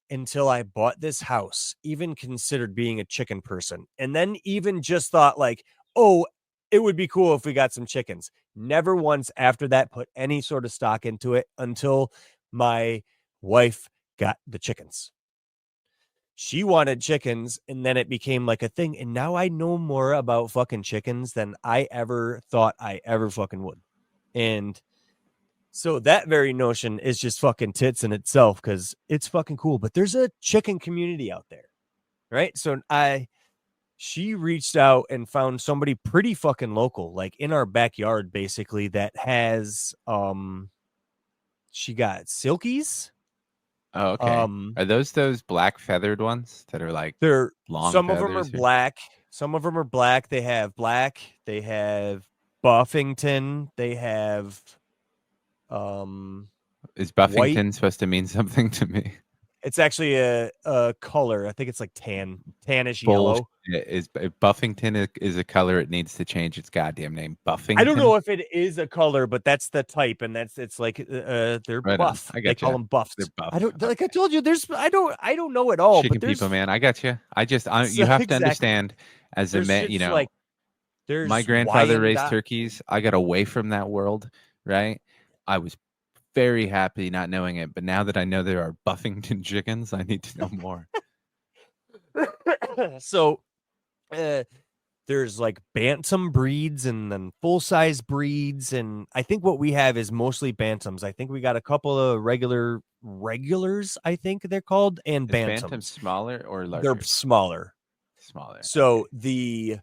until I bought this house, even considered being a chicken person. And then even just thought like, oh, it would be cool if we got some chickens. Never once after that put any sort of stock into it until my wife got the chickens. She wanted chickens and then it became like a thing. And now I know more about fucking chickens than I ever thought I ever fucking would. And so that very notion is just fucking tits in itself because it's fucking cool. But there's a chicken community out there, right? So she reached out and found somebody pretty fucking local, like in our backyard, basically, that has she got silkies. Oh, okay. Um, Are those black feathered ones that are like they're long some of them are feathers or black, some of them are black. They have black, they have Buffington, they have um is white. Buffington supposed to mean something to me? It's actually a color. I think it's like tannish Bullshit. yellow. Is if Buffington is a color, it needs to change its goddamn name. I don't Buffington? know if it is a color, but that's the type, and it's like they're Right on. buff. I They got call you. them buffs. They're buff. I don't like I Okay. told you. There's I don't know it all, but Chicken people, man. I got you. so You have to exactly. understand as a There's man, shits like my there's grandfather raised Wyandotte. turkeys. I got away from that world, right? I was very happy not knowing it, but now that I know there are Buffington chickens, I need to know more. So uh, there's like bantam breeds and then full size breeds, and I think what we have is mostly bantams. I think we got a couple of regulars. I think they're called and Is Bantam bantams. smaller or They're larger? smaller. Smaller. Okay. So the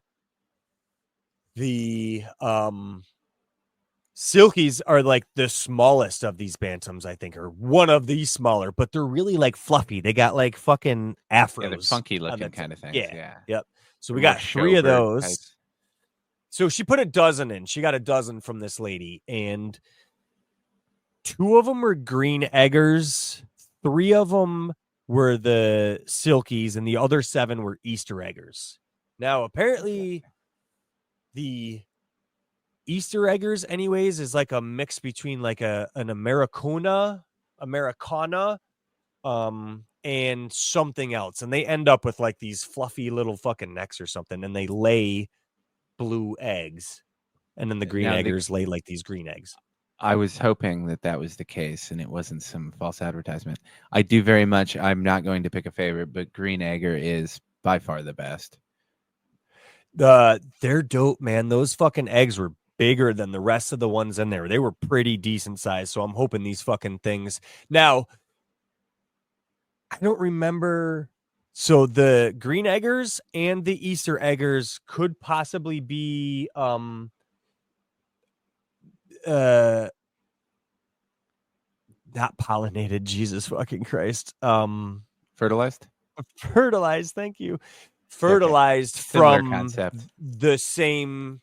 silkies are like the smallest of these bantams, I think, or one of the smaller, but they're really like fluffy. They got like fucking Yeah, they're afros funky on looking the kind of things. yeah. Yeah. Yep. So They're we more got three of showbird those. types. So she put a dozen in. She got a dozen from this lady, and two of them were green eggers. Three of them were the silkies, and the other seven were Easter eggers. Now, apparently, the Easter eggers, anyways, is like a mix between like an Americana, and something else, and they end up with like these fluffy little fucking necks or something, and they lay blue eggs, and then the green Now, eggers lay like these green eggs. I was hoping that that was the case and it wasn't some false advertisement. I do very much. I'm not going to pick a favorite, but Green Egger is by far the best. They're dope, man. Those fucking eggs were bigger than the rest of the ones in there. They were pretty decent size, so I'm hoping these fucking things. Now, I don't remember. So the green eggers and the Easter eggers could possibly be uh not pollinated, Jesus fucking Christ. Fertilized? Fertilized, thank you. It's okay. Fertilized Similar from concept. the same.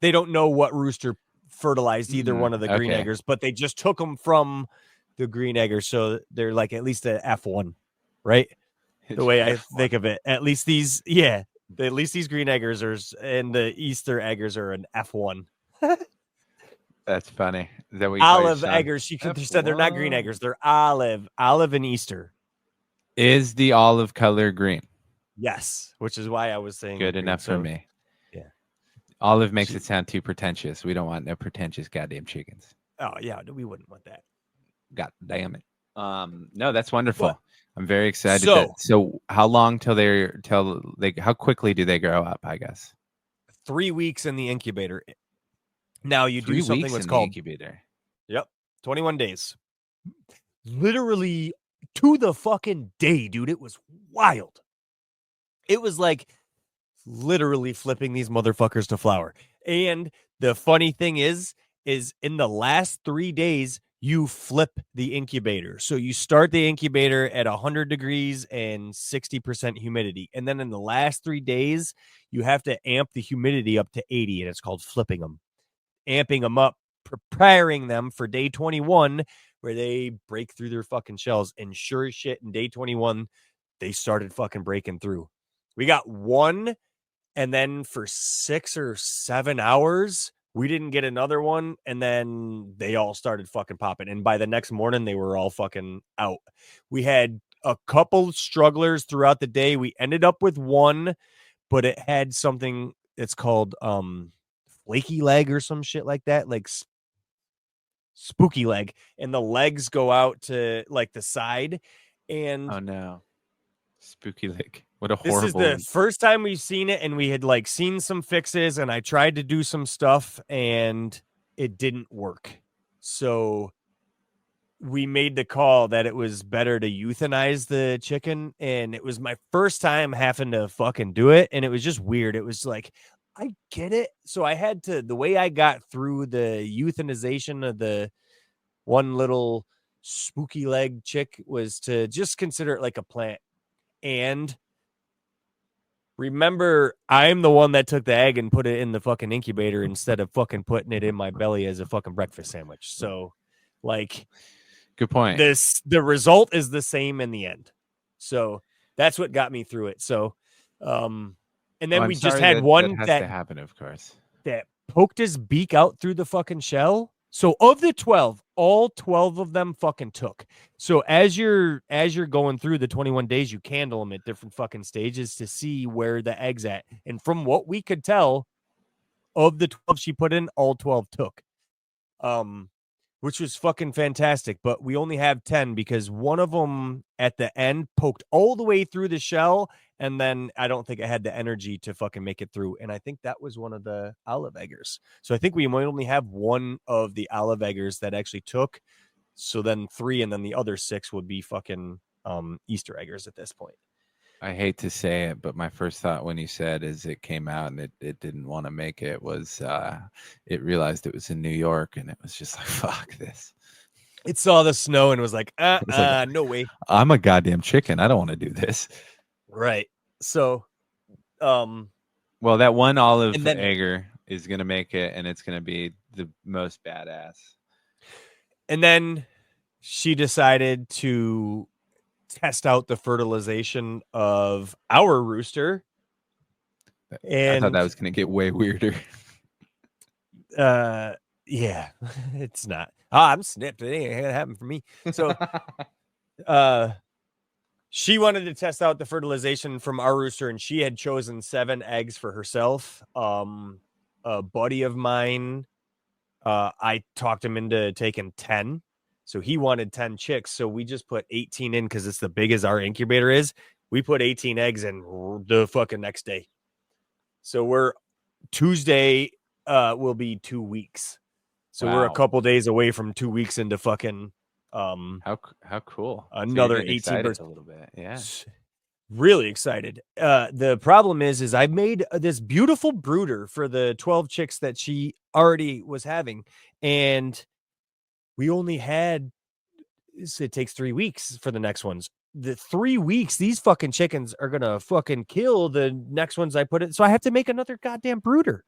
They don't know what rooster fertilized either one of the green Okay. eggers, but they just took them from the green eggers, so they're like at least a F1, right? The way I think of it, at least these, yeah, at least these green eggers are, and the Easter eggers are an F1. That's funny. Is that what you call your Olive son? eggers. She said they're not green F1. eggers; they're olive and Easter. Is the olive color green? Yes, which is why I was saying Good green. enough for So me. yeah. Olive makes it sound too pretentious. We don't want no pretentious goddamn chickens. Oh yeah, we wouldn't want that. God damn it. No, that's wonderful. But I'm very excited that. so So, how long till they? How quickly do they grow up? I guess 3 weeks in the incubator. Now you do 3 something weeks what's in the called, incubator. yep, 21 days. Literally to the fucking day, dude. It was wild. It was like literally flipping these motherfuckers to flour. And the funny thing is in the last 3 days, you flip the incubator. So you start the incubator at 100 degrees and 60% humidity. And then in the last 3 days, you have to amp the humidity up to 80, and it's called flipping them. Amping them up, preparing them for day 21, where they break through their fucking shells. And sure as shit, in day 21, they started fucking breaking through. We got one, and then for 6 or 7 hours, we didn't get another one. And then they all started fucking popping. And by the next morning, they were all fucking out. We had a couple strugglers throughout the day. We ended up with one, but it had something that's called flaky leg or some shit like that, like spooky leg, and the legs go out to like the side. And Oh no, spooky lake. What a this is the horrible. first time we've seen it, and we had like seen some fixes, and I tried to do some stuff and it didn't work. So we made the call that it was better to euthanize the chicken. And it was my first time having to fucking do it. And it was just weird. It was like, I get it. So I had to, the way I got through the euthanization of the one little spooky leg chick was to just consider it like a plant. And remember, I'm the one that took the egg and put it in the fucking incubator instead of fucking putting it in my belly as a fucking breakfast sandwich. So, like, Good point. the result is the same in the end. So that's what got me through it. So, and Well, then I'm we just sorry had that that one has to happen. Of course. that poked his beak out through the fucking shell. So of the 12, all 12 of them fucking took. So as you're going through the 21 days, you candle them at different fucking stages to see where the egg's at. And from what we could tell, of the 12 she put in, all 12 took. Which was fucking fantastic. But we only have 10 because one of them at the end poked all the way through the shell. And then I don't think it had the energy to fucking make it through. And I think that was one of the olive eggers. So I think we might only have one of the olive eggers that actually took. So then 3, and then the other 6 would be fucking Easter eggers at this point. I hate to say it, but my first thought when you said is it came out and it didn't want to make it was it realized it was in New York and it was just like fuck this. It saw the snow and was like, It was like no way. I'm a goddamn chicken. I don't want to do this. Right. So, Well, that one olive and then egger is gonna make it, and it's gonna be the most badass. And then she decided to test out the fertilization of our rooster. I thought that And was gonna get way weirder. yeah, it's not. I'm snipped. It ain't gonna happen for me. So she wanted to test out the fertilization from our rooster, and she had chosen 7 eggs for herself. A buddy of mine, I talked him into taking 10. So he wanted 10 chicks. So we just put 18 in because it's the big as our incubator is. We put 18 eggs in the fucking next day. So we're Tuesday will be 2 weeks. So we're a Wow. couple days away from 2 weeks into fucking How cool. So you're another getting 18 excited birds. a little bit. Yeah. Really excited. The problem is I made this beautiful brooder for the 12 chicks that she already was having, and we only had, it takes 3 weeks for the next ones. The 3 weeks, these fucking chickens are gonna fucking kill the next ones I put in. So I have to make another goddamn brooder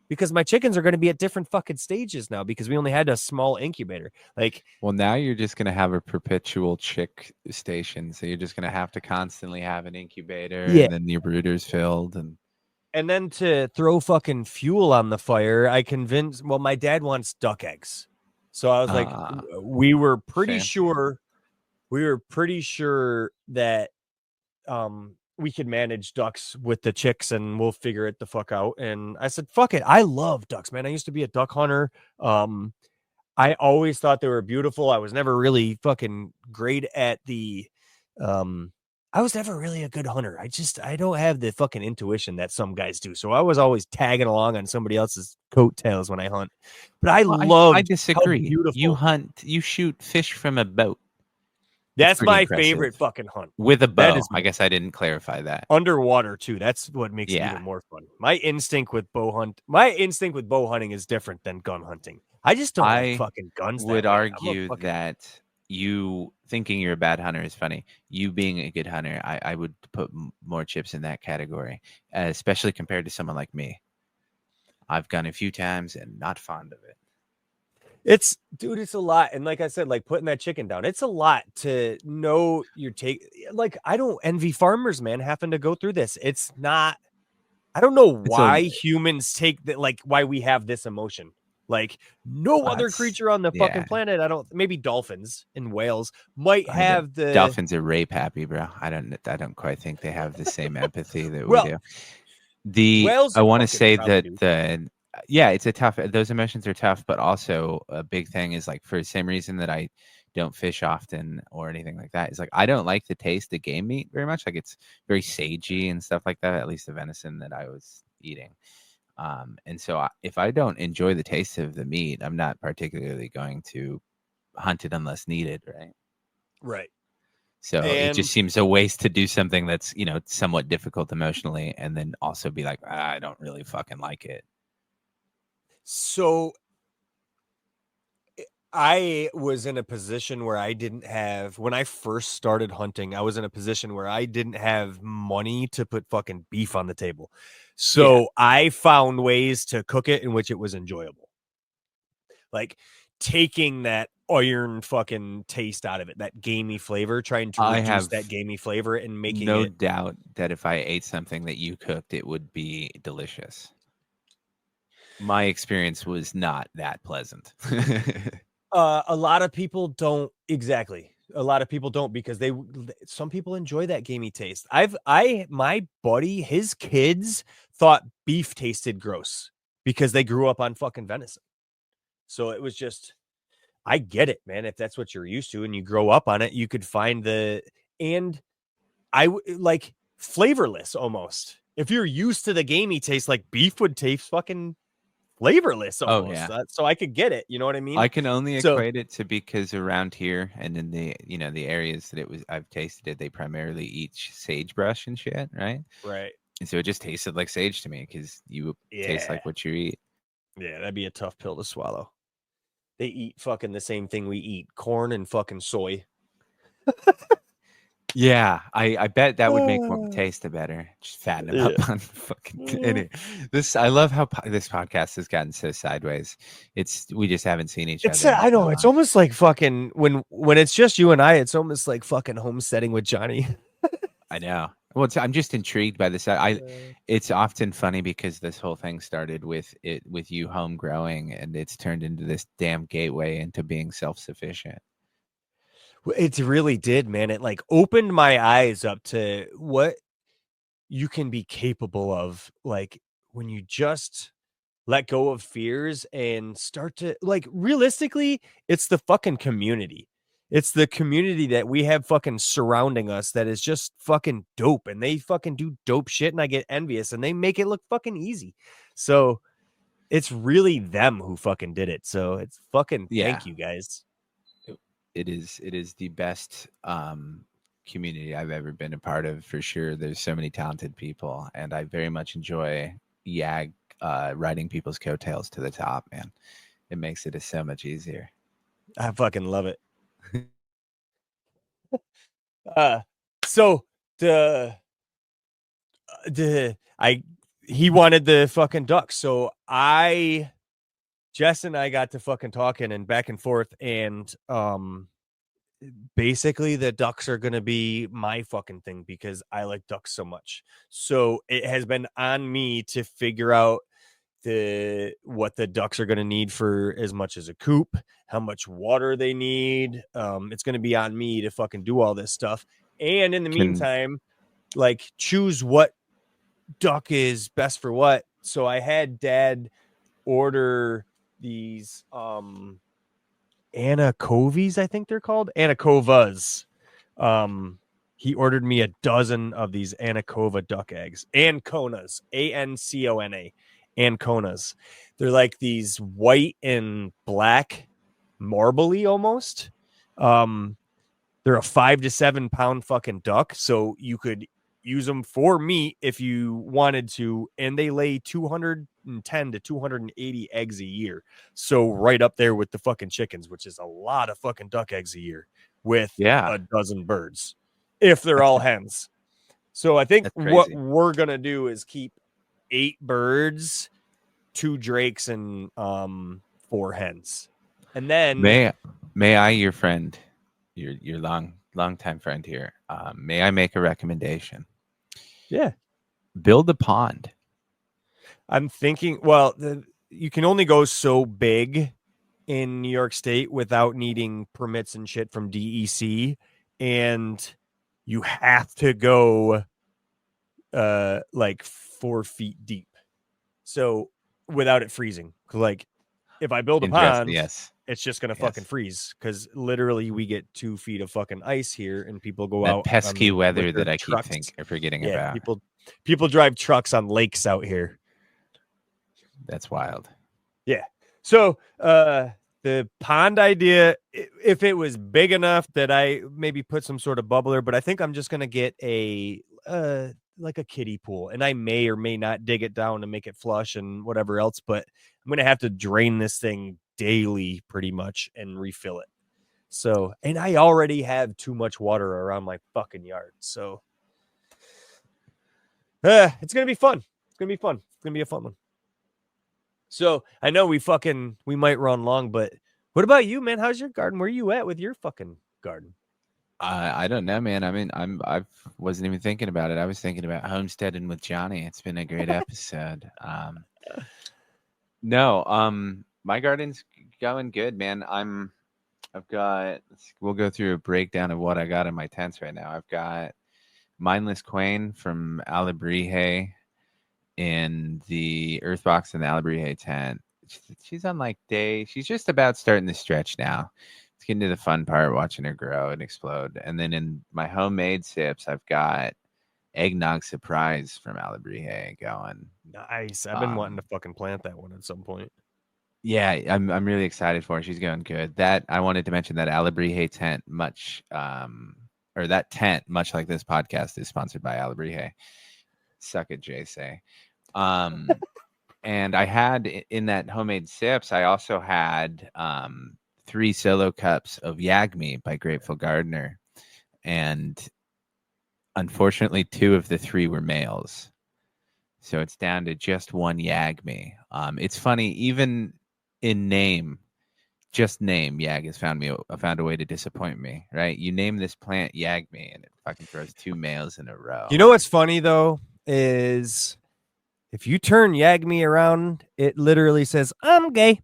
because my chickens are gonna be at different fucking stages now because we only had a small incubator. Like, Well, now you're just gonna have a perpetual chick station, so you're just gonna have to constantly have an incubator, yeah. and then your brooder's filled, and And then to throw fucking fuel on the fire, I convinced, well, my dad wants duck eggs. So I was like, we were pretty fancy. sure, that we could manage ducks with the chicks and we'll figure it the fuck out. And I said, fuck it. I love ducks, man. I used to be a duck hunter. I always thought they were beautiful. I was never really fucking great at I was never really a good hunter. I don't have the fucking intuition that some guys do. So I was always tagging along on somebody else's coattails when I hunt. But I Well, I loved how disagree. beautiful. You shoot fish from a boat. It's That's pretty my impressive. favorite fucking hunt. With a That bow. is I guess I didn't clarify that. underwater too. That's what makes it Yeah. even more fun. My instinct with bow hunting is different than gun hunting. I just don't like I fucking guns that would way. I'm a argue fucking that you thinking you're a bad hunter is funny. You being a good hunter, I would put more chips in that category, especially compared to someone like me. I've gone a few times and not fond of it. It's a lot. And like I said, like putting that chicken down, it's a lot to know you're like I don't envy farmers, man, having to go through this. It's not I don't know It's a why humans take that, like why we have this emotion. Like no other it's creature on the fucking yeah. planet. Maybe dolphins and whales might The have the dolphins are rape happy, bro. I don't quite think they have the same empathy that we well, do. whales I are want to fucking say probably that do. yeah, it's a tough. Those emotions are tough, but also a big thing is like for the same reason that I don't fish often or anything like that. Is like I don't like the taste of game meat very much. Like it's very sagey and stuff like that. At least the venison that I was eating. And so if I don't enjoy the taste of the meat, I'm not particularly going to hunt it unless needed, right? Right. So it And just seems a waste to do something that's, somewhat difficult emotionally and then also be like, I don't really fucking like it. so I was in a position where I didn't have when I first started hunting, I was in a position where I didn't have money to put fucking beef on the table. Yeah. So I found ways to cook it in which it was enjoyable. Like taking that iron fucking taste out of it, that gamey flavor, trying to I reduce that have gamey flavor and making no it doubt that if I ate something that you cooked, it would be delicious. My experience was not that pleasant. a lot of people don't exactly. A lot of people don't because some people enjoy that gamey taste. My buddy, his kids thought beef tasted gross because they grew up on fucking venison. So it was just I get it, man. If that's what you're used to and you grow up on it, you could find and like flavorless almost. If you're used to the gamey taste, like beef would taste fucking flavorless Oh, almost. yeah. So I could get it. You know what I mean? I can only So equate it to because around here and in the areas that I've tasted it, they primarily eat sagebrush and shit, right? right. And so it just tasted like sage to me because you taste Yeah. like what you eat. Yeah, that'd be a tough pill to swallow. They eat fucking the same thing we eat, corn and fucking soy. Yeah, I bet that would make taste better. Just fatten them Yeah. up on fucking this. I love how this podcast has gotten so sideways. We just haven't seen each It's other in I so know it's long. almost like fucking when it's just you and I, it's almost like fucking homesteading with Johnny. I know. Well, I'm just intrigued by this. It's often funny because this whole thing started with you home growing, and it's turned into this damn gateway into being self sufficient. It really did, man. It like opened my eyes up to what you can be capable of, like when you just let go of fears and start to like realistically, it's the fucking community. It's the community that we have fucking surrounding us that is just fucking dope and they fucking do dope shit and I get envious and they make it look fucking easy. So it's really them who fucking did it. So it's fucking Yeah, thank you guys. it is the best community I've ever been a part of for sure. There's so many talented people, and I very much enjoy riding people's coattails to the top. Man, it makes it so much easier. I fucking love it. Uh so the the I he wanted the fucking duck. So Jess and I got to fucking talking and back and forth and basically the ducks are going to be my fucking thing because I like ducks so much. So it has been on me to figure out what the ducks are going to need for as much as a coop, how much water they need. It's going to be on me to fucking do all this stuff. And in the Can meantime, like choose what duck is best for what. So I had Dad order these anacovies, I think they're called anacovas. He ordered me a dozen of these anacova duck eggs, anconas, ANCONA, anconas. They're like these white and black, marbly almost. They're a 5 to 7 pound fucking duck, so you could use them for meat if you wanted to, and they lay 210 to 280 eggs a year. So right up there with the fucking chickens, which is a lot of fucking duck eggs a year with Yeah, a dozen birds if they're that's all hens. So I think that's what crazy. we're going to do is keep 8 birds, 2 drakes and 4 hens. And then May may I, your friend, your long time friend here, may I make a recommendation? yeah, Build a pond. I'm thinking, well, you can only go so big in New York State without needing permits and shit from DEC, and you have to go like 4 feet deep. So without it freezing, like if I build a Interesting. pond, Yes. it's just gonna fucking Yes. freeze because literally we get 2 feet of fucking ice here, and people go That out on pesky with weather their that I keep trucks. forgetting Yeah, about. people drive trucks on lakes out here. That's wild. Yeah. So the pond idea, if it was big enough that I maybe put some sort of bubbler, but I think I'm just gonna get a like a kiddie pool, and I may or may not dig it down and make it flush and whatever else, but I'm gonna have to drain this thing daily pretty much and refill it. So, and I already have too much water around my fucking yard. So it's gonna be fun. It's gonna be fun. It's gonna be a fun one. So I know we might run long, but what about you, man? How's your garden? Where you at with your fucking garden? I don't know, man. I mean, I wasn't even thinking about it. I was thinking about homesteading with Johnny. It's been a great episode. No, my garden's going good, man. I've got. We'll go through a breakdown of what I got in my tents right now. I've got mindless quain from Alebrije in the Earthbox and the Alebrije tent. She's on like day. She's just about starting to stretch now. It's getting to the fun part, watching her grow and explode. And then in my homemade sips, I've got eggnog surprise from Alebrije going. Nice. I've been wanting to Um, fucking plant that one at some point. yeah, I'm really excited for her. She's going good. That I wanted to mention that Alebrije tent, or that tent, much like this podcast, is sponsored by Alebrije. Suck it, Jay. Say. Um, and I had in that homemade sips, I also had 3 solo cups of Yagmi by Grateful Gardener, and unfortunately, 2 of the 3 were males. So it's down to just one Yagmi. It's funny, even in name, just name Yag has found a way to disappoint me. Right? You name this plant Yagmi, and it fucking throws 2 males in a You row. know what's funny though is if you turn Yagmi around, it literally says I'm gay.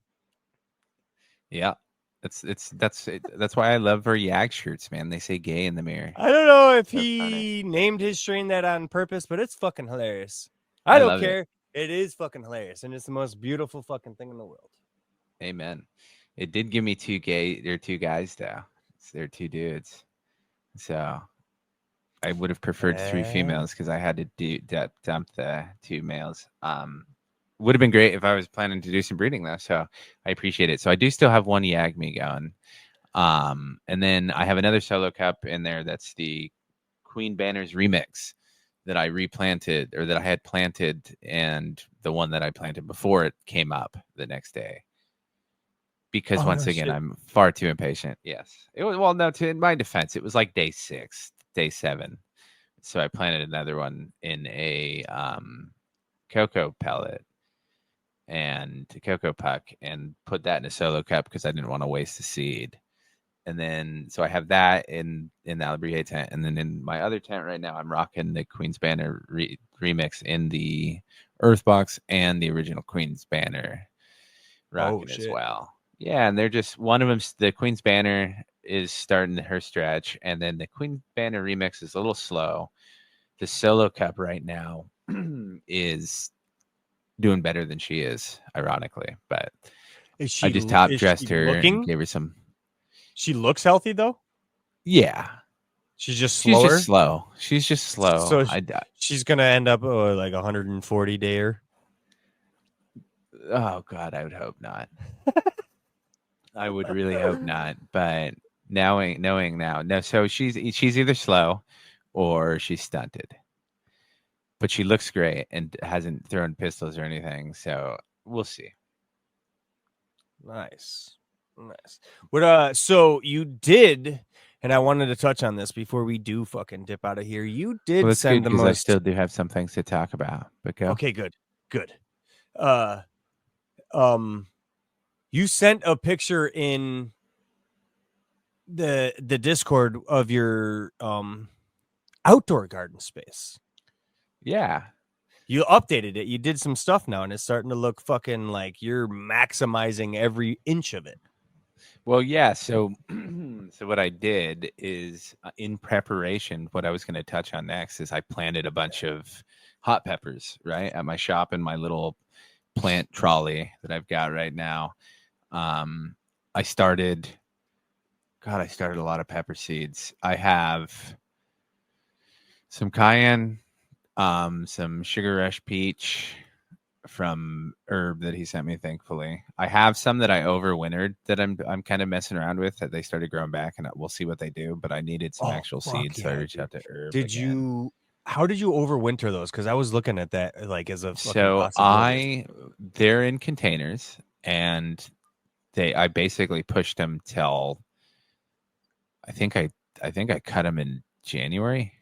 Yeah, that's why I love her Yag shirts, man. They say "gay" in the mirror. I don't know if So funny. he named his strain that on purpose, but it's fucking hilarious. I I don't love it. care. It is fucking hilarious, and it's the most beautiful fucking thing in the world. Amen. It did give me 2 gay. They're 2 guys though. They're 2 dudes. So I would have preferred 3 females because I had to dump the 2 males. Would have been great if I was planning to do some breeding though. So I appreciate it. So I do still have one Yagmi going. And then I have another solo cup in there that's the Queen Banners remix that I replanted or that I had planted, and the one that I planted before it came up the next day. Because Oh no once again, shit. I'm far too impatient. Yes. It was, well, no, in my defense, it was like day 6, day 7. So I planted another one in a cocoa pellet and a cocoa puck and put that in a solo cup because I didn't want to waste the seed. And then so I have that in the Alebrije tent, and then in my other tent right now, I'm rocking the Queen's Banner remix in the Earth box and the original Queen's Banner Oh rocking as shit. well. Yeah, and they're just one of them. The Queen's Banner is starting her stretch, and then the Queen's Banner remix is a little slow. the solo cup right now is doing better than she is, ironically. But I just top Is she dressed her and looking? gave her some. She looks healthy though. Yeah, She's just she's just slower. slow. She's just slow. So she's gonna end up like 140 dayer. Oh God, I would hope not. I would really hope not. But knowing now, no. So she's either slow or she's stunted. But she looks great and hasn't thrown pistols or anything. So we'll see. Nice. Nice. What so you did, and I wanted to touch on this before we do fucking dip out of here. You Well, did that's good send the because I most still do have some things to talk about. But go. okay, good. Good. Uh um you sent a picture in the Discord of your outdoor garden space. Yeah. You updated it. You did some stuff now, and it's starting to look fucking like you're maximizing every inch of it. Well, yeah. So, so what I did is in preparation. What I was going to touch on next is I planted a bunch of hot peppers right at my shop in my little plant trolley that I've got right now. Um, I started. God, I started a lot of pepper seeds. I have some cayenne, some sugar rush peach from herb that he sent me. Thankfully, I have some that I overwintered that I'm kind of messing around with that they started growing back, and we'll see what they do. But I needed some Oh actual fuck seeds, so I yeah, reached dude! out to herb Did again. you? How did you overwinter those? Because I was looking at that like as a fucking So possibility. they're in containers, and I basically pushed them till I think I I think I cut them in January,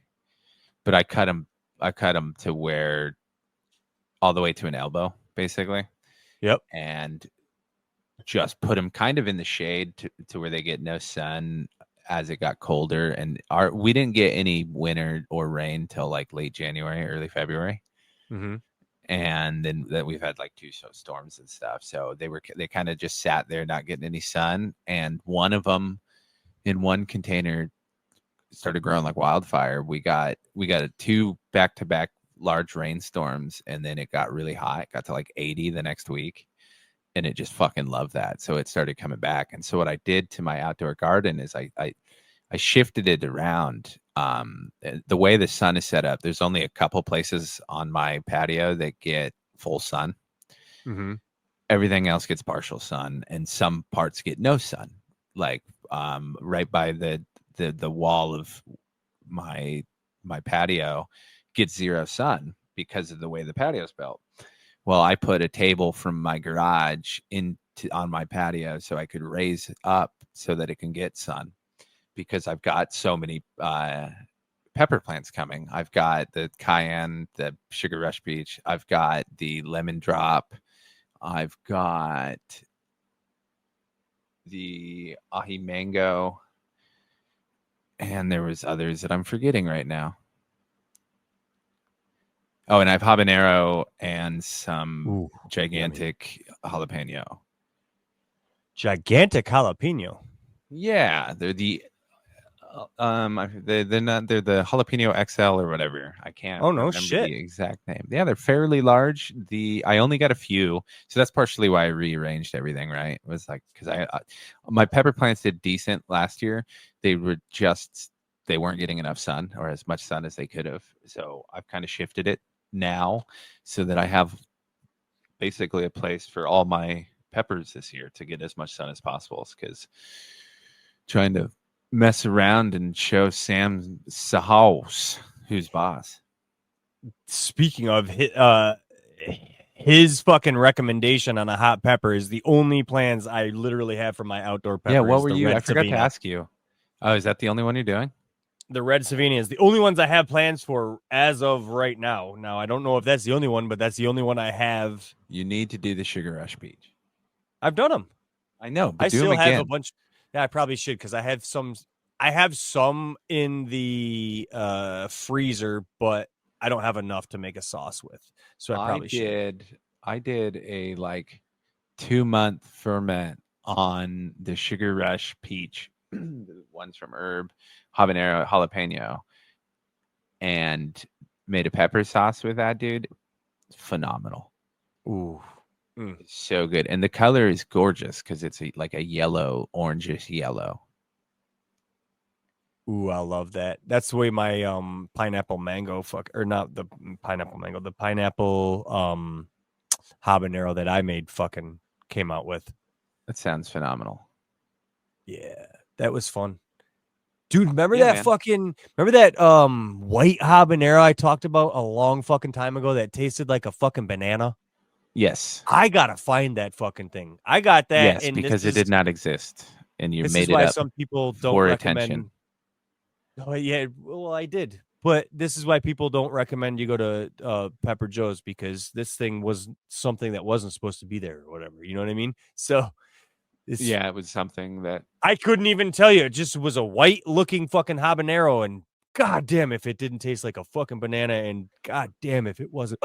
but I cut them to where all the way to an elbow basically, Yep. and just put them kind of in the shade to where they get no sun as it got colder. And we didn't get any winter or rain till like late January, early February. Mm-hmm. And then that we've had like two storms and stuff. So they kind of just sat there not getting any sun. And one of them in one container started growing like wildfire. We got two back to back large rainstorms, and then it got really hot. It got to like 80 the next week, and it just fucking loved that. So it started coming back. And so what I did to my outdoor garden is I shifted it around. The way the sun is set up, there's only a couple places on my patio that get full sun. Mm-hmm. Everything else gets partial sun, and some parts get no sun. Like right by the wall of my my patio gets zero sun because of the way the patio's built. Well, I put a table from my garage on my patio so I could raise it up so that it can get sun because I've got so many pepper plants coming. I've got the cayenne, the sugar rush peach. I've got the lemon drop. I've got the ahi mango, and there was others that I'm forgetting right now. Oh, and I have habanero and some Ooh, yummy. gigantic jalapeno. Gigantic jalapeno. Yeah, they're the they're not they're the jalapeno XL or whatever. I can't Oh no remember shit. the exact name. Yeah, they're fairly large. I only got a few, so that's partially why I rearranged everything. Right, it was like because my pepper plants did decent last year. They were just they weren't getting enough sun or as much sun as they could have. So I've kind of shifted it now so that I have basically a place for all my peppers this year to get as much sun as possible. Because trying to mess around and show Sam Sahaus who's boss. Speaking of his fucking recommendation on a hot pepper is the only plans I literally have for my outdoor Yeah, pepper what is were the you? red I forgot to Savina. ask you. Oh, is that the only one you're doing? The red Savina is the only ones I have plans for as of right now. Now I don't know if that's the only one, but that's the only one I have. You need to do the sugar rush peach. I've done them. I know, but I do them still have a again. bunch. Yeah, I probably should because I have some. I have some in the freezer, but I don't have enough to make a sauce with. So I I probably should. did. I did a like 2 month ferment on the sugar rush peach, the ones from herb, habanero, jalapeno, and made a pepper sauce with that, dude. Phenomenal. Ooh. Mm. It's so good. And the color is gorgeous because it's like a yellow, orangish yellow. Ooh, I love that. That's the way my pineapple mango or not the pineapple mango, the pineapple habanero that I made fucking came out with. That sounds phenomenal. Yeah, that was fun. Dude, remember Yeah, that man. white habanero I talked about a long fucking time ago that tasted like a fucking banana? Yes. I gotta find that fucking thing. I got that, Yes, and because it did not exist and you this is made it why up some people don't for attention. recommend. Oh yeah, well I did, but this is why people don't recommend you go to Pepper Joe's, because this thing was something that wasn't supposed to be there or whatever. You know what I mean? So it's Yeah, it was something that I couldn't even tell you. It just was a white looking fucking habanero, and god damn if it didn't taste like a fucking banana, and god damn if it wasn't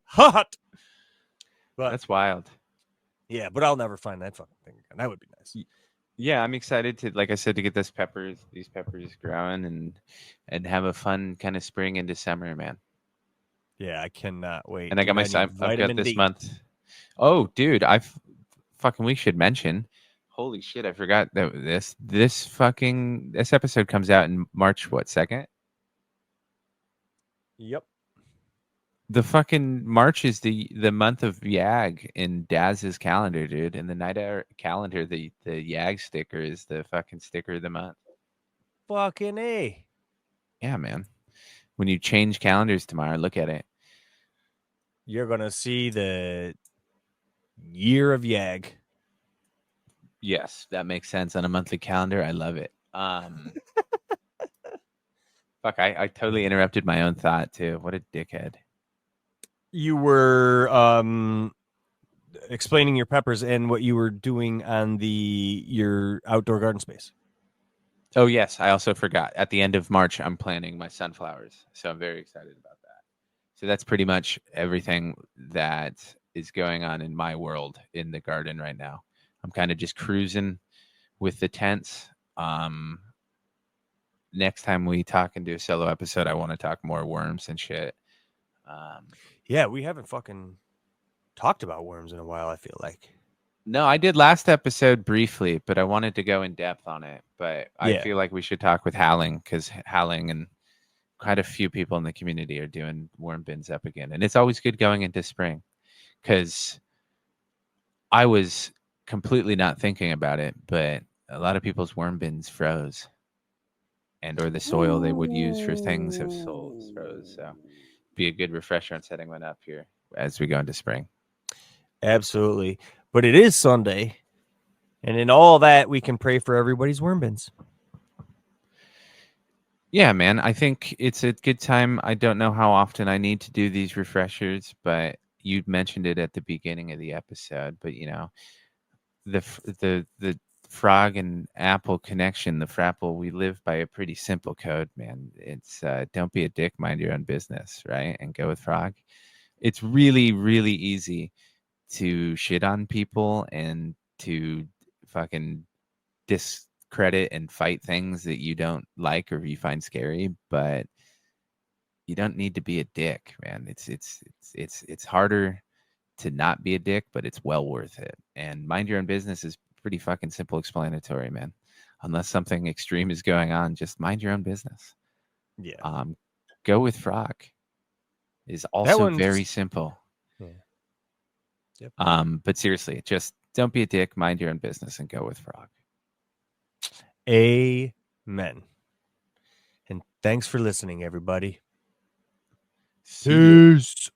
hot. But that's wild. yeah, but I'll never find that fucking thing again. That would be nice. Yeah, I'm excited to, like I said, to get these peppers growing and have a fun kind of spring into summer, man. Yeah, I cannot wait, And I got dude. my I need I've got vitamin this D. month. Oh, dude, I've fucking we should mention. Holy shit, I forgot that this episode comes out in March what, 2nd? Yep. The fucking March is the month of Yag in Daz's calendar, dude. In the NIDA calendar, the Yag sticker is the fucking sticker of the month. Fucking A. Yeah, man. When you change calendars tomorrow, look at it. You're gonna see the year of Yag. Yes, that makes sense on a monthly calendar. I love it. Fuck, I totally interrupted my own thought too. What a dickhead. You were explaining your peppers and what you were doing on your outdoor garden space. Oh yes, I also forgot. At the end of March, I'm planting my sunflowers, so I'm very excited about that. So that's pretty much everything that is going on in my world in the garden right now. I'm kind of just cruising with the tents. Next time we talk and do a solo episode, I want to talk more worms and shit. Um, Yeah, we haven't fucking talked about worms in a while, I feel like. no, I did last episode briefly, but I wanted to go in depth on it. But I Yeah. feel like we should talk with Howling because Howling and quite a few people in the community are doing worm bins up again. And it's always good going into spring because I was completely not thinking about it, but a lot of people's worm bins froze and or the soil they would use for things have froze. So be a good refresher on setting one up here as we go into spring. Absolutely. But it is Sunday. And in all that, we can pray for everybody's worm bins. Yeah, man. I think it's a good time. I don't know how often I need to do these refreshers, but you mentioned it at the beginning of the episode. But the frog and apple connection, the frapple, we live by a pretty simple code, man. It's don't be a dick, mind your own business, right? And go with frog. It's really, really easy to shit on people and to fucking discredit and fight things that you don't like or you find scary, but you don't need to be a dick, man. It's harder to not be a dick, but it's well worth it. And mind your own business is pretty fucking simple explanatory, man. Unless something extreme is going on, just mind your own business. Yeah. Go with frog is That also one's very simple. yeah. Yep. But seriously, just don't be a dick, mind your own business, and go with frog. Amen. And thanks for listening, everybody. See you. Peace.